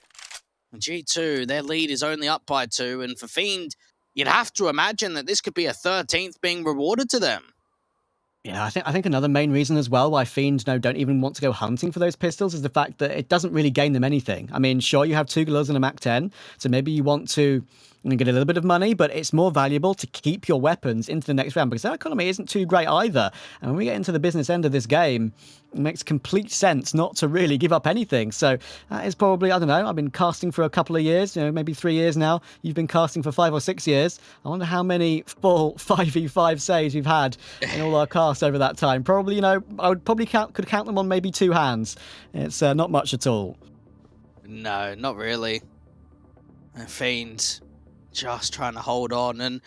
And G2, their lead is only up by 2, and for Fiend, you'd have to imagine that this could be a 13th being rewarded to them. Yeah, I think another main reason as well why Fiend don't even want to go hunting for those pistols is the fact that it doesn't really gain them anything. I mean, sure, you have 2 Glils and a Mac 10, so maybe you want to get a little bit of money, but it's more valuable to keep your weapons into the next round because their economy isn't too great either. And when we get into the business end of this game, it makes complete sense not to really give up anything. So that is probably, I don't know, I've been casting for a couple of years, maybe 3 years now. You've been casting for 5 or 6 years. I wonder how many full 5v5 saves we've had in all our casts over that time. Probably, I would probably could count them on maybe 2 hands. It's not much at all. No, not really. Fiend just trying to hold on. And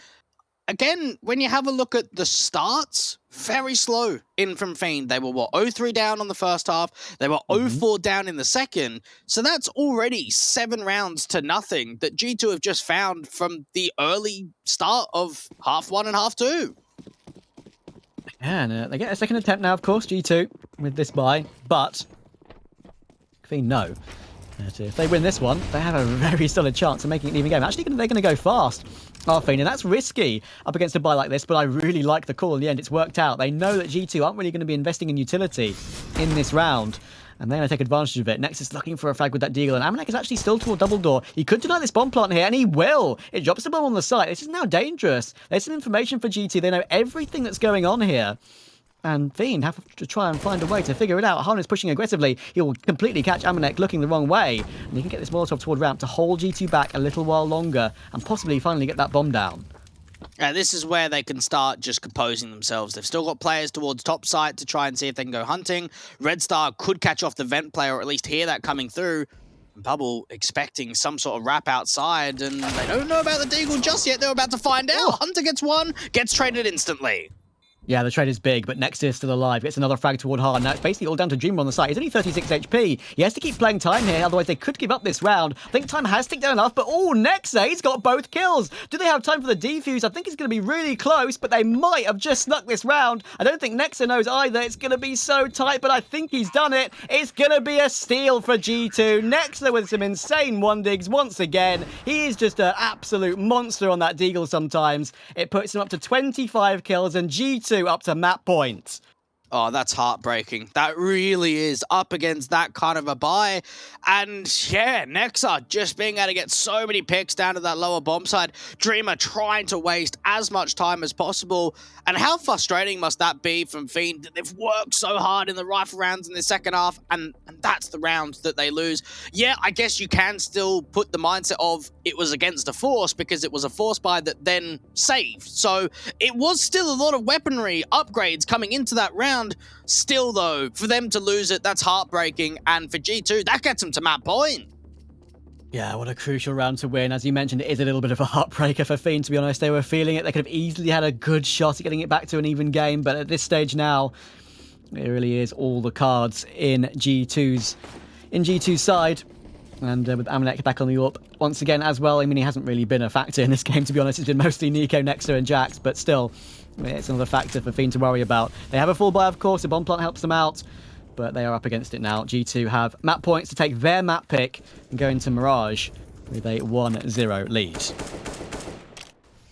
again, when you have a look at the starts, very slow in from Fiend. They were, 0-3 down on the first half. They were 0-4 down in the second. So that's already 7 rounds to nothing that G2 have just found from the early start of half 1 and half 2. Yeah, and they get a second attempt now, of course, G2, with this buy. But Fiend, no. If they win this one, they have a very solid chance of making it an even game. Actually, they're going to go fast, Fiend, and that's risky up against a buy like this, but I really like the call in the end. It's worked out. They know that G2 aren't really going to be investing in utility in this round. And they're going to take advantage of it. Nexus looking for a frag with that deagle, and Amanek is actually still toward double door. He could deny this bomb plant here, and he will. It drops the bomb on the site. This is now dangerous. There's some information for G2. They know everything that's going on here. And FIEND have to try and find a way to figure it out. Harness pushing aggressively. He will completely catch Amanek looking the wrong way. And he can get this Molotov toward ramp to hold G2 back a little while longer and possibly finally get that bomb down. This is where they can start just composing themselves. They've still got players towards top site to try and see if they can go hunting. Red Star could catch off the vent player or at least hear that coming through. Bubble expecting some sort of wrap outside, and they don't know about the deagle just yet. They're about to find out. Hunter gets one, gets traded instantly. Yeah, the trade is big, but Nexus is still alive. Gets another frag toward Hard. Now it's basically all down to Dreamer on the side. He's only 36 HP. He has to keep playing time here, otherwise they could give up this round. I think time has ticked down enough, but Nexa, he's got both kills. Do they have time for the defuse? I think it's going to be really close, but they might have just snuck this round. I don't think Nexa knows either. It's going to be so tight, but I think he's done it. It's going to be a steal for G2. Nexa with some insane one-digs once again. He is just an absolute monster on that deagle sometimes. It puts him up to 25 kills, and G2 up to map points. Oh, that's heartbreaking. That really is, up against that kind of a buy. And yeah, Nexa just being able to get so many picks down to that lower bomb side. Dreamer trying to waste as much time as possible. And how frustrating must that be from FIEND? They've worked so hard in the rifle rounds in the second half, and that's the round that they lose. Yeah, I guess you can still put the mindset of it was against a force, because it was a force buy that then saved. So it was still a lot of weaponry upgrades coming into that round. Still, though, for them to lose it, that's heartbreaking. And for G2, that gets them to map point. Yeah, what a crucial round to win. As you mentioned, it is a little bit of a heartbreaker for FIEND, to be honest. They were feeling it. They could have easily had a good shot at getting it back to an even game. But at this stage now, it really is all the cards in G2's side. And with Amanek back on the AWP once again as well. I mean, he hasn't really been a factor in this game, to be honest. It's been mostly Nico, Nexa, and Jax. But still, it's another factor for FIEND to worry about. They have a full buy, of course. The bomb plant helps them out. But they are up against it now. G2 have map points to take their map pick and go into Mirage with a 1-0 lead.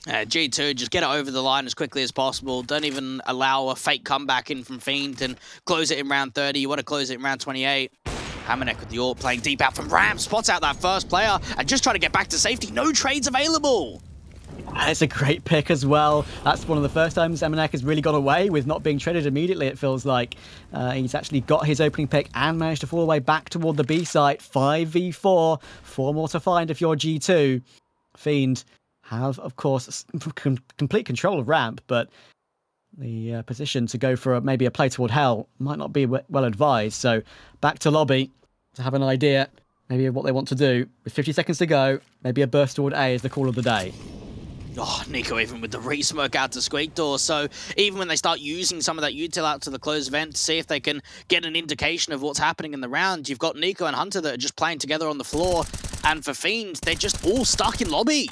G2 just get it over the line as quickly as possible. Don't even allow a fake comeback in from FIEND and close it in round 30. You want to close it in round 28. Amanek with the AWP playing deep out from ramp, spots out that first player and just trying to get back to safety. No trades available. It's a great pick as well. That's one of the first times Amanek has really got away with not being traded immediately, it feels like. He's actually got his opening pick and managed to fall away back toward the B site. 5v4. 4 more to find if you're G2. FIEND have, of course, complete control of ramp, but the position to go for maybe a play toward hell might not be well advised. So back to lobby to have an idea maybe of what they want to do. With 50 seconds to go, maybe a burst toward A is the call of the day. Oh, Nico even with the re-smoke out to Squeak Door. So even when they start using some of that util out to the closed vent to see if they can get an indication of what's happening in the round, you've got Nico and Hunter that are just playing together on the floor. And for FIEND, they're just all stuck in lobby.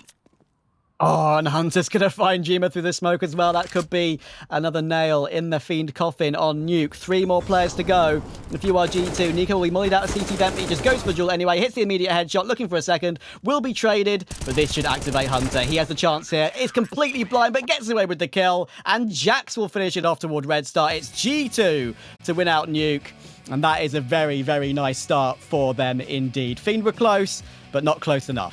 Oh, and Hunter's going to find Jima through the smoke as well. That could be another nail in the FIEND coffin on Nuke. 3 more players to go. If you are G2, Nico will be mollied out of CT vent, but he just goes for the duel anyway. Hits the immediate headshot, looking for a second. Will be traded, but this should activate Hunter. He has the chance here. It's completely blind, but gets away with the kill. And Jax will finish it off toward Red Star. It's G2 to win out Nuke. And that is a very, very nice start for them indeed. FIEND were close, but not close enough.